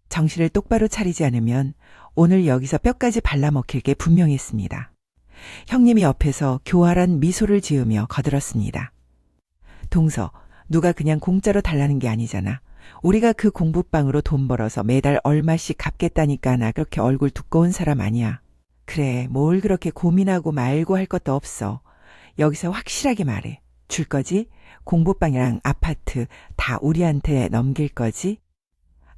정신을 똑바로 차리지 않으면 오늘 여기서 뼈까지 발라먹힐 게 분명했습니다. 형님이 옆에서 교활한 미소를 지으며 거들었습니다. 동서, 누가 그냥 공짜로 달라는 게 아니잖아. 우리가 그 공부방으로 돈 벌어서 매달 얼마씩 갚겠다니까. 나 그렇게 얼굴 두꺼운 사람 아니야. 그래, 뭘 그렇게 고민하고 말고 할 것도 없어. 여기서 확실하게 말해. 줄 거지? 공부방이랑 아파트 다 우리한테 넘길 거지?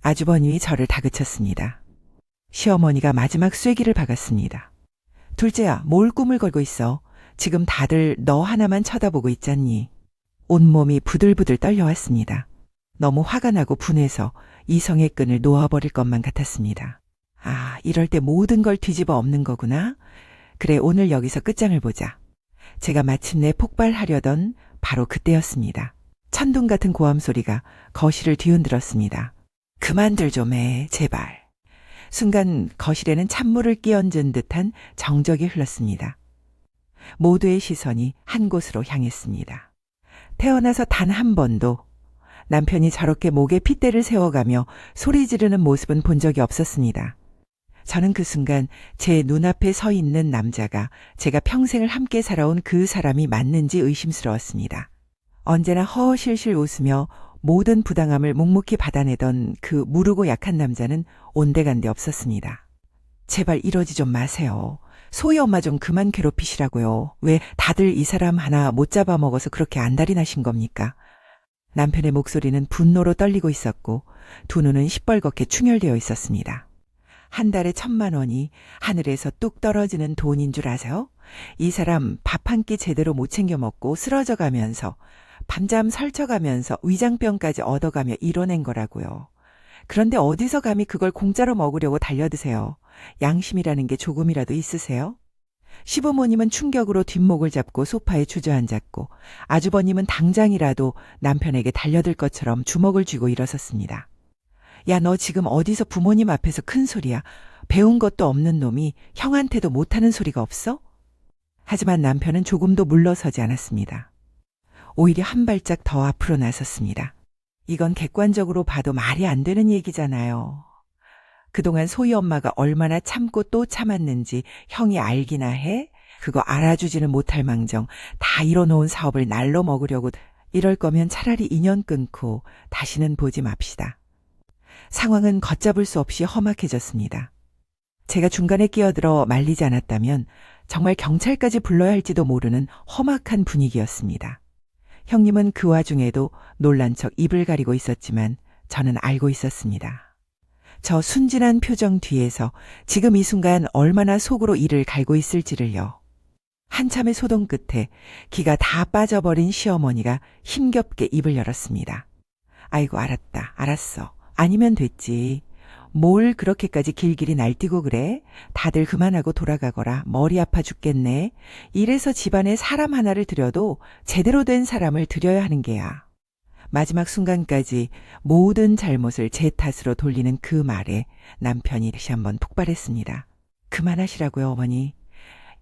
아주버님이 저를 다그쳤습니다. 시어머니가 마지막 쐐기를 박았습니다. 둘째야, 뭘 꿈을 걸고 있어? 지금 다들 너 하나만 쳐다보고 있잖니. 온몸이 부들부들 떨려왔습니다. 너무 화가 나고 분해서 이성의 끈을 놓아버릴 것만 같았습니다. 아, 이럴 때 모든 걸 뒤집어 엎는 거구나. 그래, 오늘 여기서 끝장을 보자. 제가 마침내 폭발하려던 바로 그때였습니다. 천둥 같은 고함 소리가 거실을 뒤흔들었습니다. 그만들 좀 해, 제발. 순간 거실에는 찬물을 끼얹은 듯한 정적이 흘렀습니다. 모두의 시선이 한 곳으로 향했습니다. 태어나서 단 한 번도 남편이 저렇게 목에 핏대를 세워가며 소리 지르는 모습은 본 적이 없었습니다. 저는 그 순간 제 눈앞에 서 있는 남자가 제가 평생을 함께 살아온 그 사람이 맞는지 의심스러웠습니다. 언제나 허허실실 웃으며 모든 부당함을 묵묵히 받아내던 그 무르고 약한 남자는 온데간데 없었습니다. 제발 이러지 좀 마세요. 소희 엄마 좀 그만 괴롭히시라고요. 왜 다들 이 사람 하나 못 잡아먹어서 그렇게 안달이 나신 겁니까? 남편의 목소리는 분노로 떨리고 있었고 두 눈은 시뻘겋게 충혈되어 있었습니다. 한 달에 1,000,000원이 하늘에서 뚝 떨어지는 돈인 줄 아세요? 이 사람 밥 한 끼 제대로 못 챙겨 먹고 쓰러져 가면서 밤잠 설쳐가면서 위장병까지 얻어가며 이뤄낸 거라고요. 그런데 어디서 감히 그걸 공짜로 먹으려고 달려드세요. 양심이라는 게 조금이라도 있으세요? 시부모님은 충격으로 뒷목을 잡고 소파에 주저앉았고 아주버님은 당장이라도 남편에게 달려들 것처럼 주먹을 쥐고 일어섰습니다. 야, 너 지금 어디서 부모님 앞에서 큰 소리야. 배운 것도 없는 놈이 형한테도 못하는 소리가 없어? 하지만 남편은 조금도 물러서지 않았습니다. 오히려 한 발짝 더 앞으로 나섰습니다. 이건 객관적으로 봐도 말이 안 되는 얘기잖아요. 그동안 소희 엄마가 얼마나 참고 또 참았는지 형이 알기나 해? 그거 알아주지는 못할 망정 다 이뤄놓은 사업을 날로 먹으려고. 이럴 거면 차라리 인연 끊고 다시는 보지 맙시다. 상황은 걷잡을 수 없이 험악해졌습니다. 제가 중간에 끼어들어 말리지 않았다면 정말 경찰까지 불러야 할지도 모르는 험악한 분위기였습니다. 형님은 그 와중에도 놀란 척 입을 가리고 있었지만 저는 알고 있었습니다. 저 순진한 표정 뒤에서 지금 이 순간 얼마나 속으로 이를 갈고 있을지를요. 한참의 소동 끝에 기가 다 빠져버린 시어머니가 힘겹게 입을 열었습니다. 아이고 알았다. 알았어. 아니면 됐지. 뭘 그렇게까지 길길이 날뛰고 그래? 다들 그만하고 돌아가거라. 머리 아파 죽겠네. 이래서 집안에 사람 하나를 들여도 제대로 된 사람을 들여야 하는 게야. 마지막 순간까지 모든 잘못을 제 탓으로 돌리는 그 말에 남편이 다시 한번 폭발했습니다. 그만하시라고요, 어머니.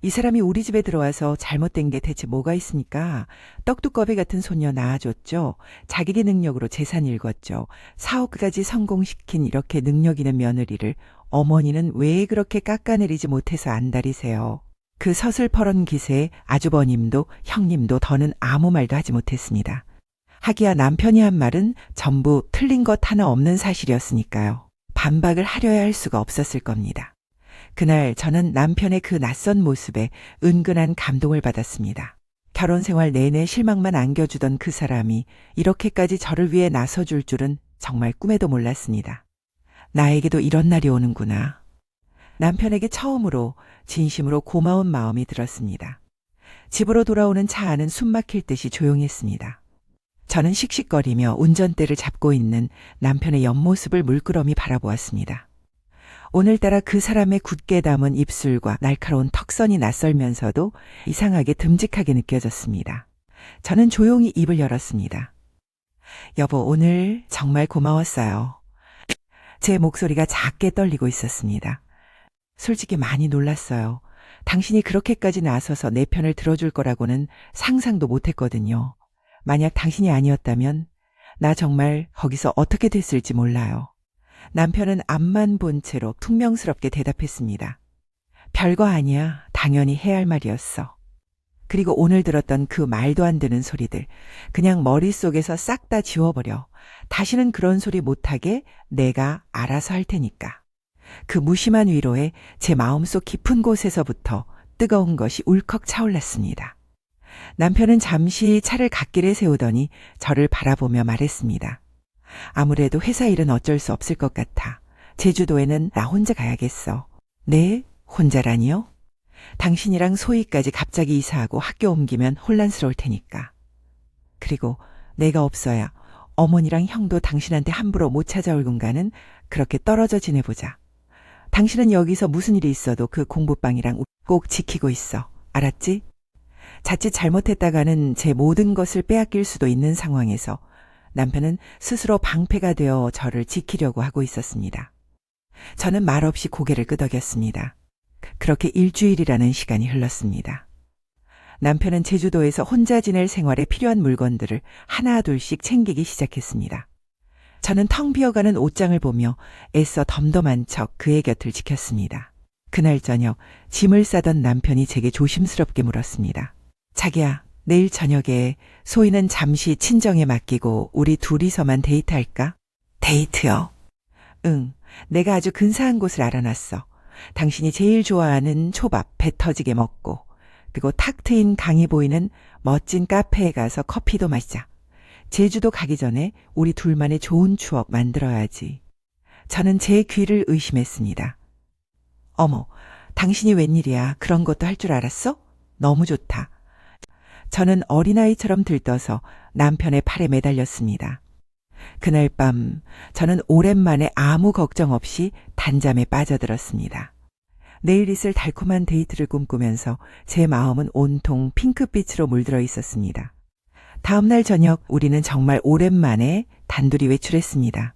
이 사람이 우리 집에 들어와서 잘못된 게 대체 뭐가 있습니까? 떡두꺼비 같은 소녀 낳아줬죠. 자기의 능력으로 재산 읽었죠. 사업까지 성공시킨 이렇게 능력 있는 며느리를 어머니는 왜 그렇게 깎아내리지 못해서 안달이세요. 그 서슬퍼런 기세에 아주버님도 형님도 더는 아무 말도 하지 못했습니다. 하기야 남편이 한 말은 전부 틀린 것 하나 없는 사실이었으니까요. 반박을 하려야 할 수가 없었을 겁니다. 그날 저는 남편의 그 낯선 모습에 은근한 감동을 받았습니다. 결혼 생활 내내 실망만 안겨주던 그 사람이 이렇게까지 저를 위해 나서줄 줄은 정말 꿈에도 몰랐습니다. 나에게도 이런 날이 오는구나. 남편에게 처음으로 진심으로 고마운 마음이 들었습니다. 집으로 돌아오는 차 안은 숨막힐 듯이 조용했습니다. 저는 씩씩거리며 운전대를 잡고 있는 남편의 옆모습을 물끄러미 바라보았습니다. 오늘따라 그 사람의 굳게 담은 입술과 날카로운 턱선이 낯설면서도 이상하게 듬직하게 느껴졌습니다. 저는 조용히 입을 열었습니다. 여보, 오늘 정말 고마웠어요. 제 목소리가 작게 떨리고 있었습니다. 솔직히 많이 놀랐어요. 당신이 그렇게까지 나서서 내 편을 들어줄 거라고는 상상도 못했거든요. 만약 당신이 아니었다면 나 정말 거기서 어떻게 됐을지 몰라요. 남편은 앞만 본 채로 퉁명스럽게 대답했습니다. 별거 아니야. 당연히 해야 할 말이었어. 그리고 오늘 들었던 그 말도 안 되는 소리들 그냥 머릿속에서 싹 다 지워버려. 다시는 그런 소리 못하게 내가 알아서 할 테니까. 그 무심한 위로에 제 마음속 깊은 곳에서부터 뜨거운 것이 울컥 차올랐습니다. 남편은 잠시 차를 갓길에 세우더니 저를 바라보며 말했습니다. 아무래도 회사 일은 어쩔 수 없을 것 같아. 제주도에는 나 혼자 가야겠어. 네? 혼자라니요? 당신이랑 소희까지 갑자기 이사하고 학교 옮기면 혼란스러울 테니까. 그리고 내가 없어야 어머니랑 형도 당신한테 함부로 못 찾아올 공간은 그렇게 떨어져 지내보자. 당신은 여기서 무슨 일이 있어도 그 공부방이랑 꼭 지키고 있어. 알았지? 자칫 잘못했다가는 제 모든 것을 빼앗길 수도 있는 상황에서 남편은 스스로 방패가 되어 저를 지키려고 하고 있었습니다. 저는 말없이 고개를 끄덕였습니다. 그렇게 일주일이라는 시간이 흘렀습니다. 남편은 제주도에서 혼자 지낼 생활에 필요한 물건들을 하나 둘씩 챙기기 시작했습니다. 저는 텅 비어가는 옷장을 보며 애써 덤덤한 척 그의 곁을 지켰습니다. 그날 저녁 짐을 싸던 남편이 제게 조심스럽게 물었습니다. 자기야, 내일 저녁에 소희는 잠시 친정에 맡기고 우리 둘이서만 데이트할까? 데이트요? 응, 내가 아주 근사한 곳을 알아놨어. 당신이 제일 좋아하는 초밥 배 터지게 먹고 그리고 탁 트인 강이 보이는 멋진 카페에 가서 커피도 마시자. 제주도 가기 전에 우리 둘만의 좋은 추억 만들어야지. 저는 제 귀를 의심했습니다. 어머, 당신이 웬일이야. 그런 것도 할 줄 알았어? 너무 좋다. 저는 어린아이처럼 들떠서 남편의 팔에 매달렸습니다. 그날 밤 저는 오랜만에 아무 걱정 없이 단잠에 빠져들었습니다. 내일 있을 달콤한 데이트를 꿈꾸면서 제 마음은 온통 핑크빛으로 물들어 있었습니다. 다음 날 저녁 우리는 정말 오랜만에 단둘이 외출했습니다.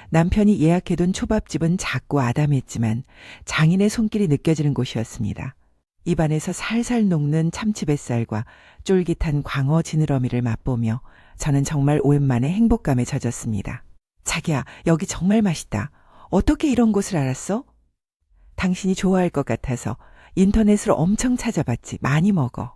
남편이 예약해둔 초밥집은 작고 아담했지만 장인의 손길이 느껴지는 곳이었습니다. 입안에서 살살 녹는 참치뱃살과 쫄깃한 광어 지느러미를 맛보며 저는 정말 오랜만에 행복감에 젖었습니다. 자기야, 여기 정말 맛있다. 어떻게 이런 곳을 알았어? 당신이 좋아할 것 같아서 인터넷으로 엄청 찾아봤지. 많이 먹어.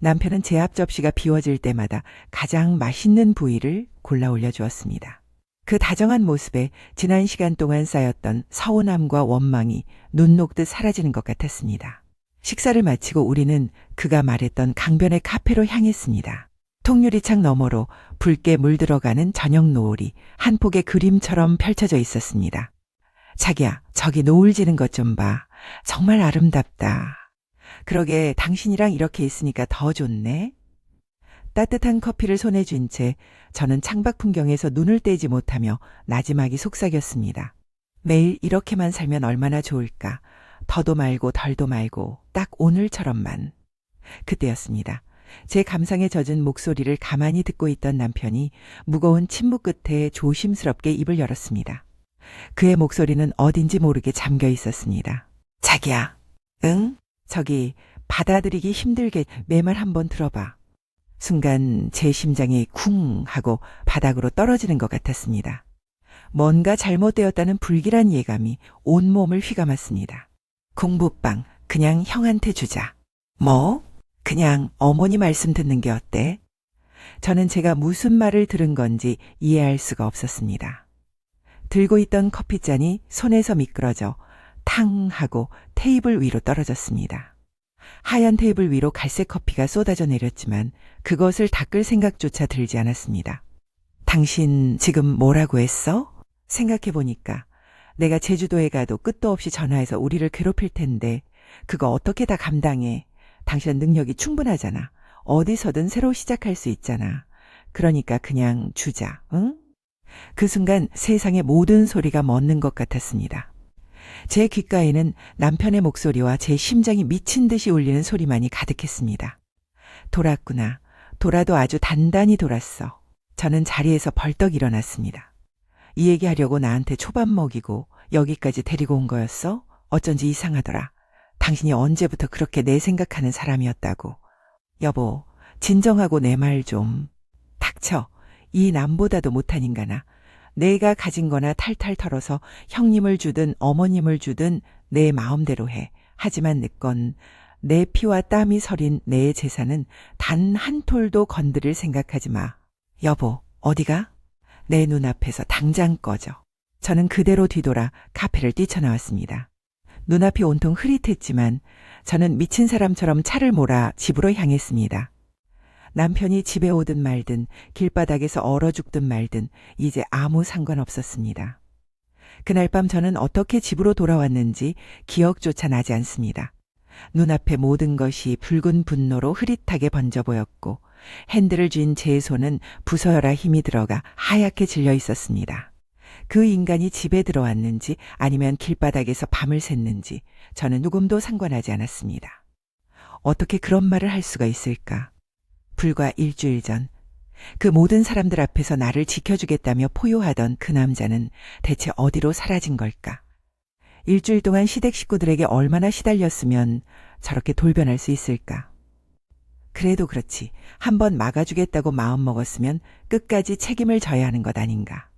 남편은 제 앞 접시가 비워질 때마다 가장 맛있는 부위를 골라 올려주었습니다. 그 그 다정한 모습에 지난 시간 동안 쌓였던 서운함과 원망이 눈 녹듯 사라지는 것 같았습니다. 식사를 마치고 우리는 그가 말했던 강변의 카페로 향했습니다. 통유리창 너머로 붉게 물들어가는 저녁 노을이 한 폭의 그림처럼 펼쳐져 있었습니다. 자기야, 저기 노을 지는 것 좀 봐. 정말 아름답다. 그러게 당신이랑 이렇게 있으니까 더 좋네. 따뜻한 커피를 손에 쥔 채 저는 창밖 풍경에서 눈을 떼지 못하며 나지막이 속삭였습니다. 매일 이렇게만 살면 얼마나 좋을까. 더도 말고 덜도 말고 딱 오늘처럼만. 그때였습니다. 제 감상에 젖은 목소리를 가만히 듣고 있던 남편이 무거운 침묵 끝에 조심스럽게 입을 열었습니다. 그의 목소리는 어딘지 모르게 잠겨 있었습니다. 자기야, 응? 저기 받아들이기 힘들게 내 말 한번 들어봐. 순간 제 심장이 쿵 하고 바닥으로 떨어지는 것 같았습니다. 뭔가 잘못되었다는 불길한 예감이 온몸을 휘감았습니다. 공부방 그냥 형한테 주자. 뭐? 그냥 어머니 말씀 듣는 게 어때? 저는 제가 무슨 말을 들은 건지 이해할 수가 없었습니다. 들고 있던 커피잔이 손에서 미끄러져 탕 하고 테이블 위로 떨어졌습니다. 하얀 테이블 위로 갈색 커피가 쏟아져 내렸지만 그것을 닦을 생각조차 들지 않았습니다. 당신 지금 뭐라고 했어? 생각해보니까 내가 제주도에 가도 끝도 없이 전화해서 우리를 괴롭힐 텐데 그거 어떻게 다 감당해. 당신은 능력이 충분하잖아. 어디서든 새로 시작할 수 있잖아. 그러니까 그냥 주자, 응? 그 순간 세상의 모든 소리가 멎는 것 같았습니다. 제 귓가에는 남편의 목소리와 제 심장이 미친 듯이 울리는 소리만이 가득했습니다. 돌았구나. 돌아도 아주 단단히 돌았어. 저는 자리에서 벌떡 일어났습니다. 이 얘기하려고 나한테 초밥 먹이고 여기까지 데리고 온 거였어? 어쩐지 이상하더라. 당신이 언제부터 그렇게 내 생각하는 사람이었다고. 여보, 진정하고 내 말 좀. 닥쳐. 이 남보다도 못한 인간아. 내가 가진 거나 탈탈 털어서 형님을 주든 어머님을 주든 내 마음대로 해. 하지만 내 건 내 피와 땀이 서린 내 재산은 단 한 톨도 건드릴 생각하지 마. 여보, 어디가? 내 눈앞에서 당장 꺼져. 저는 그대로 뒤돌아 카페를 뛰쳐나왔습니다. 눈앞이 온통 흐릿했지만 저는 미친 사람처럼 차를 몰아 집으로 향했습니다. 남편이 집에 오든 말든 길바닥에서 얼어 죽든 말든 이제 아무 상관없었습니다. 그날 밤 저는 어떻게 집으로 돌아왔는지 기억조차 나지 않습니다. 눈앞에 모든 것이 붉은 분노로 흐릿하게 번져 보였고 핸들을 쥔 제 손은 부서여라 힘이 들어가 하얗게 질려 있었습니다. 그 인간이 집에 들어왔는지 아니면 길바닥에서 밤을 샜는지 저는 누금도 상관하지 않았습니다. 어떻게 그런 말을 할 수가 있을까? 불과 일주일 전 그 모든 사람들 앞에서 나를 지켜주겠다며 포효하던 그 남자는 대체 어디로 사라진 걸까? 일주일 동안 시댁 식구들에게 얼마나 시달렸으면 저렇게 돌변할 수 있을까? 그래도 그렇지. 한번 막아주겠다고 마음먹었으면 끝까지 책임을 져야 하는 것 아닌가.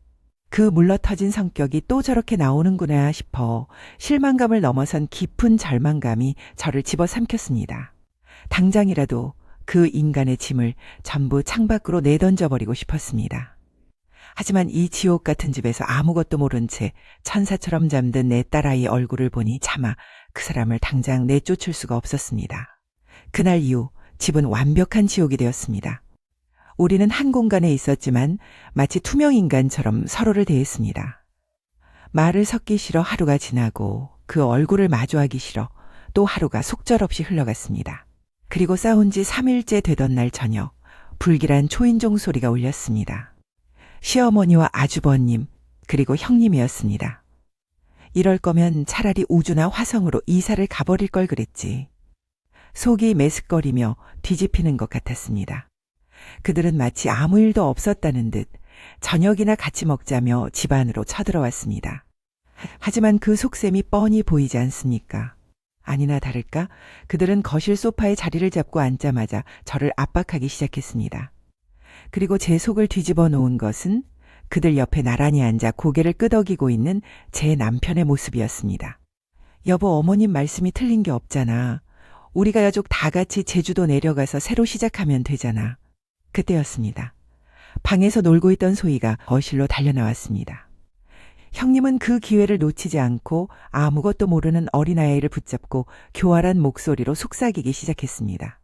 그 물러터진 성격이 또 저렇게 나오는구나 싶어 실망감을 넘어선 깊은 절망감이 저를 집어삼켰습니다. 당장이라도 그 인간의 짐을 전부 창밖으로 내던져버리고 싶었습니다. 하지만 이 지옥 같은 집에서 아무것도 모른 채 천사처럼 잠든 내 딸아이 얼굴을 보니 차마 그 사람을 당장 내쫓을 수가 없었습니다. 그날 이후 집은 완벽한 지옥이 되었습니다. 우리는 한 공간에 있었지만 마치 투명인간처럼 서로를 대했습니다. 말을 섞기 싫어 하루가 지나고 그 얼굴을 마주하기 싫어 또 하루가 속절없이 흘러갔습니다. 그리고 싸운 지 3일째 되던 날 저녁 불길한 초인종 소리가 울렸습니다. 시어머니와 아주버님 그리고 형님이었습니다. 이럴 거면 차라리 우주나 화성으로 이사를 가버릴 걸 그랬지. 속이 메스꺼리며 뒤집히는 것 같았습니다. 그들은 마치 아무 일도 없었다는 듯 저녁이나 같이 먹자며 집 안으로 쳐들어왔습니다. 하지만 그 속셈이 뻔히 보이지 않습니까? 아니나 다를까 그들은 거실 소파에 자리를 잡고 앉자마자 저를 압박하기 시작했습니다. 그리고 제 속을 뒤집어 놓은 것은 그들 옆에 나란히 앉아 고개를 끄덕이고 있는 제 남편의 모습이었습니다. 여보, 어머님 말씀이 틀린 게 없잖아. 우리 가족 다 같이 제주도 내려가서 새로 시작하면 되잖아. 그때였습니다. 방에서 놀고 있던 소희가 거실로 달려나왔습니다. 형님은 그 기회를 놓치지 않고 아무것도 모르는 어린아이를 붙잡고 교활한 목소리로 속삭이기 시작했습니다.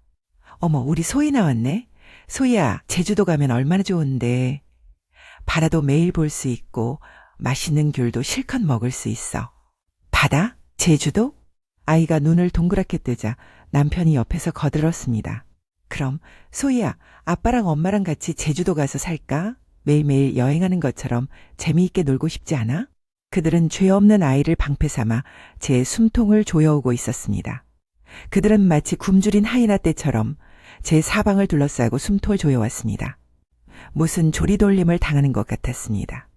어머, 우리 소희 나왔네. 소희야, 제주도 가면 얼마나 좋은데. 바다도 매일 볼 수 있고 맛있는 귤도 실컷 먹을 수 있어. 바다? 제주도? 아이가 눈을 동그랗게 뜨자 남편이 옆에서 거들었습니다. 그럼 소희야, 아빠랑 엄마랑 같이 제주도 가서 살까? 매일매일 여행하는 것처럼 재미있게 놀고 싶지 않아? 그들은 죄 없는 아이를 방패 삼아 제 숨통을 조여오고 있었습니다. 그들은 마치 굶주린 하이나 떼처럼 제 사방을 둘러싸고 숨통을 조여왔습니다. 무슨 조리돌림을 당하는 것 같았습니다.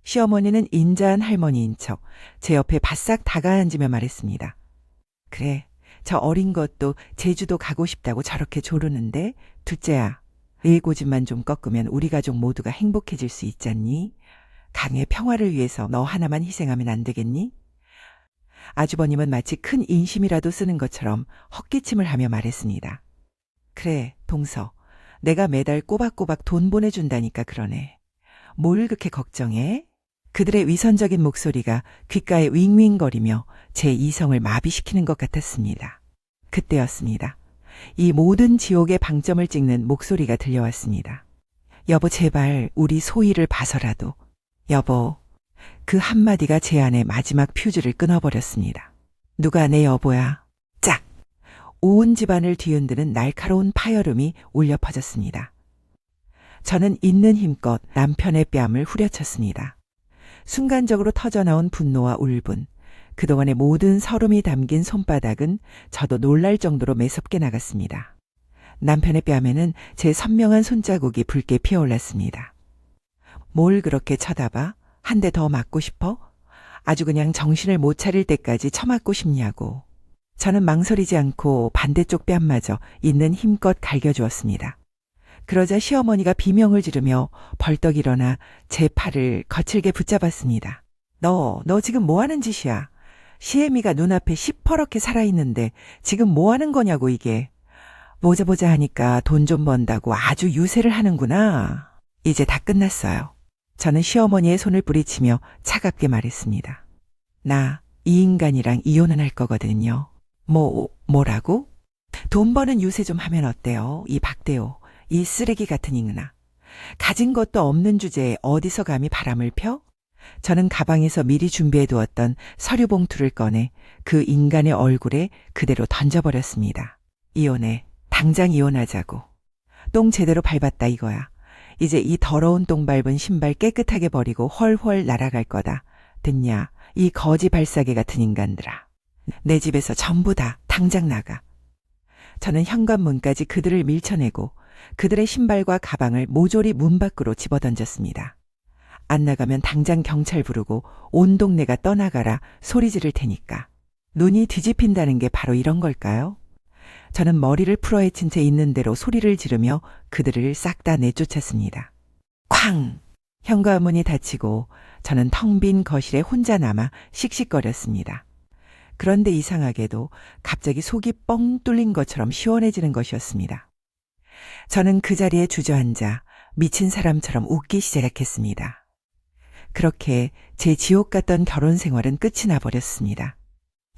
시어머니는 인자한 할머니인 척 제 옆에 바싹 다가앉으며 말했습니다. 그래, 저 어린 것도 제주도 가고 싶다고 저렇게 조르는데 둘째야, 이 고집만 좀 꺾으면 우리 가족 모두가 행복해질 수 있잖니? 강의 평화를 위해서 너 하나만 희생하면 안 되겠니? 아주버님은 마치 큰 인심이라도 쓰는 것처럼 헛기침을 하며 말했습니다. 그래, 동서. 내가 매달 꼬박꼬박 돈 보내준다니까 그러네. 뭘 그렇게 걱정해? 그들의 위선적인 목소리가 귓가에 윙윙거리며 제 이성을 마비시키는 것 같았습니다. 그때였습니다. 이 모든 지옥의 방점을 찍는 목소리가 들려왔습니다. 여보, 제발 우리 소희를 봐서라도. 여보. 그 한마디가 제 안의 마지막 퓨즈를 끊어버렸습니다. 누가 내 여보야? 짝! 온 집안을 뒤흔드는 날카로운 파열음이 울려 퍼졌습니다. 저는 있는 힘껏 남편의 뺨을 후려쳤습니다. 순간적으로 터져나온 분노와 울분, 그동안의 모든 서름이 담긴 손바닥은 저도 놀랄 정도로 매섭게 나갔습니다. 남편의 뺨에는 제 선명한 손자국이 붉게 피어올랐습니다. 뭘 그렇게 쳐다봐? 한 대 더 맞고 싶어? 아주 그냥 정신을 못 차릴 때까지 쳐맞고 싶냐고. 저는 망설이지 않고 반대쪽 뺨마저 있는 힘껏 갈겨주었습니다. 그러자 시어머니가 비명을 지르며 벌떡 일어나 제 팔을 거칠게 붙잡았습니다. 너 지금 뭐 하는 짓이야? 시애미가 눈앞에 시퍼렇게 살아있는데 지금 뭐 하는 거냐고 이게. 보자 하니까 돈 좀 번다고 아주 유세를 하는구나. 이제 다 끝났어요. 저는 시어머니의 손을 뿌리치며 차갑게 말했습니다. 나 이 인간이랑 이혼은 할 거거든요. 뭐라고? 돈 버는 유세 좀 하면 어때요? 이 박대호. 이 쓰레기 같은 인간아. 가진 것도 없는 주제에 어디서 감히 바람을 펴? 저는 가방에서 미리 준비해두었던 서류 봉투를 꺼내 그 인간의 얼굴에 그대로 던져버렸습니다. 이혼해. 당장 이혼하자고. 똥 제대로 밟았다 이거야. 이제 이 더러운 똥 밟은 신발 깨끗하게 버리고 헐헐 날아갈 거다. 듣냐? 이 거지 발사개 같은 인간들아. 내 집에서 전부 다 당장 나가. 저는 현관문까지 그들을 밀쳐내고 그들의 신발과 가방을 모조리 문 밖으로 집어던졌습니다. 안 나가면 당장 경찰 부르고 온 동네가 떠나가라 소리 지를 테니까. 눈이 뒤집힌다는 게 바로 이런 걸까요? 저는 머리를 풀어헤친 채 있는 대로 소리를 지르며 그들을 싹 다 내쫓았습니다. 쾅! 현관문이 닫히고 저는 텅 빈 거실에 혼자 남아 씩씩거렸습니다. 그런데 이상하게도 갑자기 속이 뻥 뚫린 것처럼 시원해지는 것이었습니다. 저는 그 자리에 주저앉아 미친 사람처럼 웃기 시작했습니다. 그렇게 제 지옥 같던 결혼 생활은 끝이 나버렸습니다.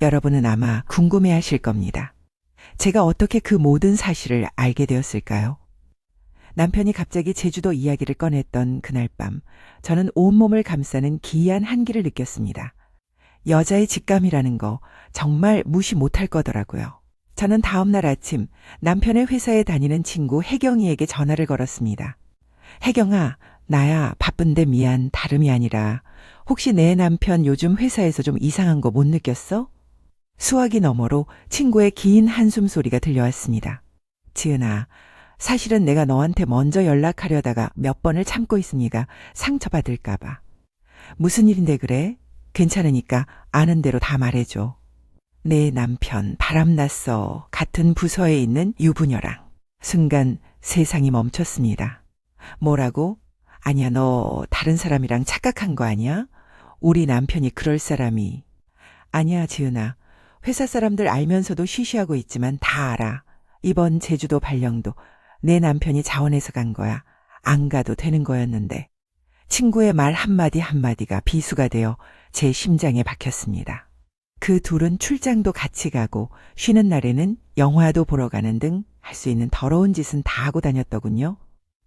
여러분은 아마 궁금해하실 겁니다. 제가 어떻게 그 모든 사실을 알게 되었을까요? 남편이 갑자기 제주도 이야기를 꺼냈던 그날 밤, 저는 온몸을 감싸는 기이한 한기를 느꼈습니다. 여자의 직감이라는 거 정말 무시 못할 거더라고요. 저는 다음날 아침 남편의 회사에 다니는 친구 혜경이에게 전화를 걸었습니다. 혜경아, 나야 바쁜데 미안. 다름이 아니라 혹시 내 남편 요즘 회사에서 좀 이상한 거 못 느꼈어? 수화기 너머로 친구의 긴 한숨 소리가 들려왔습니다. 지은아, 사실은 내가 너한테 먼저 연락하려다가 몇 번을 참고 있으니까 상처받을까 봐. 무슨 일인데 그래? 괜찮으니까 아는 대로 다 말해줘. 내 남편 바람났어. 같은 부서에 있는 유부녀랑. 순간 세상이 멈췄습니다. 뭐라고? 아니야, 너 다른 사람이랑 착각한 거 아니야? 우리 남편이 그럴 사람이. 아니야, 지은아. 회사 사람들 알면서도 쉬쉬하고 있지만 다 알아. 이번 제주도 발령도 내 남편이 자원해서 간 거야. 안 가도 되는 거였는데 친구의 말 한마디 한마디가 비수가 되어 제 심장에 박혔습니다. 그 둘은 출장도 같이 가고 쉬는 날에는 영화도 보러 가는 등 할 수 있는 더러운 짓은 다 하고 다녔더군요.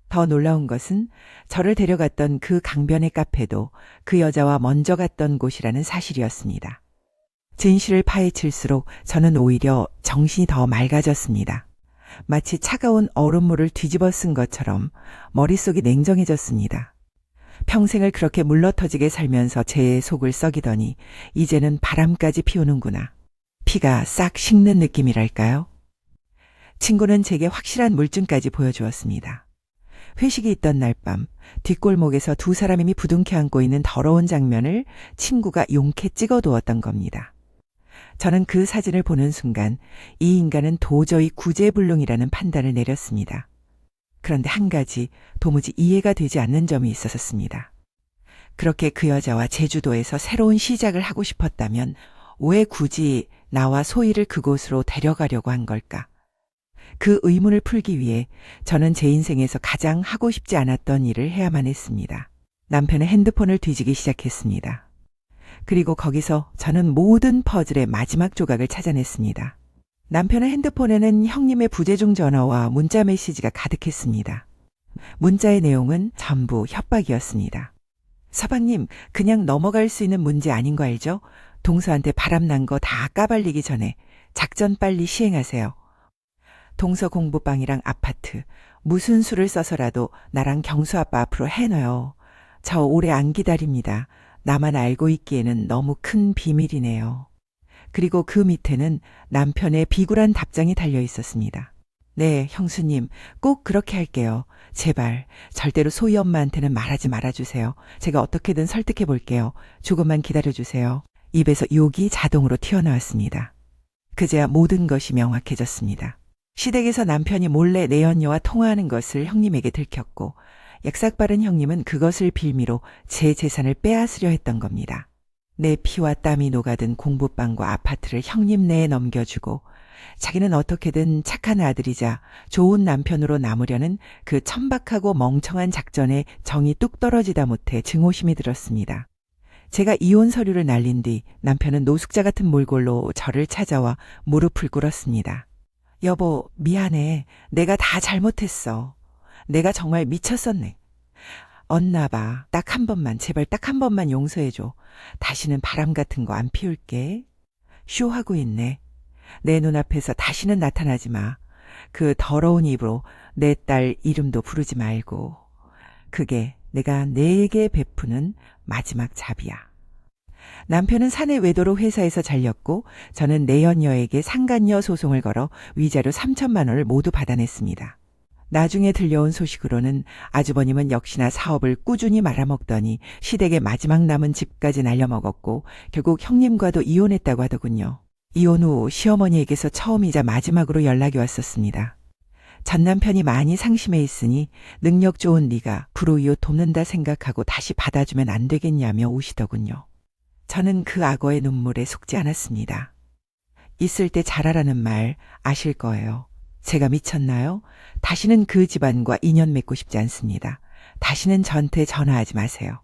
더 놀라운 것은 저를 데려갔던 그 강변의 카페도 그 여자와 먼저 갔던 곳이라는 사실이었습니다. 진실을 파헤칠수록 저는 오히려 정신이 더 맑아졌습니다. 마치 차가운 얼음물을 뒤집어 쓴 것처럼 머릿속이 냉정해졌습니다. 평생을 그렇게 물러터지게 살면서 제 속을 썩이더니 이제는 바람까지 피우는구나. 피가 싹 식는 느낌이랄까요? 친구는 제게 확실한 물증까지 보여주었습니다. 회식이 있던 날 밤 뒷골목에서 두 사람이 부둥켜 안고 있는 더러운 장면을 친구가 용케 찍어두었던 겁니다. 저는 그 사진을 보는 순간 이 인간은 도저히 구제불능이라는 판단을 내렸습니다. 그런데 한 가지 도무지 이해가 되지 않는 점이 있었습니다. 그렇게 그 여자와 제주도에서 새로운 시작을 하고 싶었다면 왜 굳이 나와 소희를 그곳으로 데려가려고 한 걸까? 그 의문을 풀기 위해 저는 제 인생에서 가장 하고 싶지 않았던 일을 해야만 했습니다. 남편의 핸드폰을 뒤지기 시작했습니다. 그리고 거기서 저는 모든 퍼즐의 마지막 조각을 찾아냈습니다. 남편의 핸드폰에는 형님의 부재중 전화와 문자 메시지가 가득했습니다. 문자의 내용은 전부 협박이었습니다. 서방님, 그냥 넘어갈 수 있는 문제 아닌 거 알죠? 동서한테 바람난 거 다 까발리기 전에 작전 빨리 시행하세요. 동서 공부방이랑 아파트, 무슨 수를 써서라도 나랑 경수 아빠 앞으로 해놔요. 저 오래 안 기다립니다. 나만 알고 있기에는 너무 큰 비밀이네요. 그리고 그 밑에는 남편의 비굴한 답장이 달려 있었습니다. 네, 형수님, 꼭 그렇게 할게요. 제발, 절대로 소희 엄마한테는 말하지 말아주세요. 제가 어떻게든 설득해 볼게요. 조금만 기다려주세요. 입에서 욕이 자동으로 튀어나왔습니다. 그제야 모든 것이 명확해졌습니다. 시댁에서 남편이 몰래 내연녀와 통화하는 것을 형님에게 들켰고 약삭빠른 형님은 그것을 빌미로 제 재산을 빼앗으려 했던 겁니다. 내 피와 땀이 녹아든 공부방과 아파트를 형님 내에 넘겨주고 자기는 어떻게든 착한 아들이자 좋은 남편으로 남으려는 그 천박하고 멍청한 작전에 정이 뚝 떨어지다 못해 증오심이 들었습니다. 제가 이혼 서류를 날린 뒤 남편은 노숙자 같은 몰골로 저를 찾아와 무릎을 꿇었습니다. 여보, 미안해. 내가 다 잘못했어. 내가 정말 미쳤었네. 언나봐. 딱 한 번만, 제발 딱 한 번만 용서해줘. 다시는 바람 같은 거 안 피울게. 쇼하고 있네. 내 눈앞에서 다시는 나타나지 마. 그 더러운 입으로 내 딸 이름도 부르지 말고. 그게 내가 내게 베푸는 마지막 잡이야. 남편은 사내 외도로 회사에서 잘렸고 저는 내연녀에게 상간녀 소송을 걸어 위자료 3천만 원을 모두 받아냈습니다. 나중에 들려온 소식으로는 아주버님은 역시나 사업을 꾸준히 말아먹더니 시댁의 마지막 남은 집까지 날려먹었고 결국 형님과도 이혼했다고 하더군요. 이혼 후 시어머니에게서 처음이자 마지막으로 연락이 왔었습니다. 전 남편이 많이 상심해 있으니 능력 좋은 네가 불우이웃 돕는다 생각하고 다시 받아주면 안 되겠냐며 우시더군요. 저는 그 악어의 눈물에 속지 않았습니다. 있을 때 잘하라는 말 아실 거예요. 제가 미쳤나요? 다시는 그 집안과 인연 맺고 싶지 않습니다. 다시는 저한테 전화하지 마세요.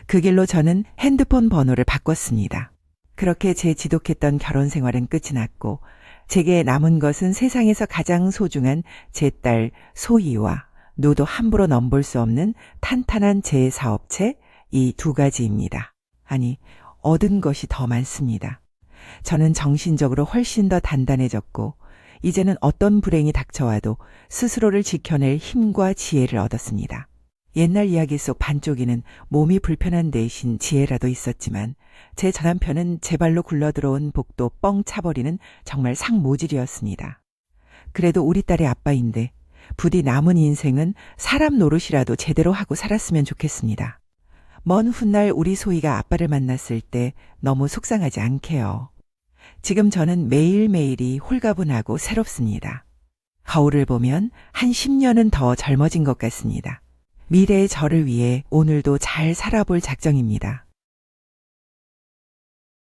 그 길로 저는 핸드폰 번호를 바꿨습니다. 그렇게 제 지독했던 결혼 생활은 끝이 났고 제게 남은 것은 세상에서 가장 소중한 제 딸 소희와 노도 함부로 넘볼 수 없는 탄탄한 제 사업체 이 두 가지입니다. 아니, 얻은 것이 더 많습니다. 저는 정신적으로 훨씬 더 단단해졌고 이제는 어떤 불행이 닥쳐와도 스스로를 지켜낼 힘과 지혜를 얻었습니다. 옛날 이야기 속 반쪽이는 몸이 불편한 대신 지혜라도 있었지만 제 전남편은 제 발로 굴러들어온 복도 뻥 차버리는 정말 상모질이었습니다. 그래도 우리 딸의 아빠인데 부디 남은 인생은 사람 노릇이라도 제대로 하고 살았으면 좋겠습니다. 먼 훗날 우리 소희가 아빠를 만났을 때 너무 속상하지 않게요. 지금 저는 매일매일이 홀가분하고 새롭습니다. 거울을 보면 한 10년은 더 젊어진 것 같습니다. 미래의 저를 위해 오늘도 잘 살아볼 작정입니다.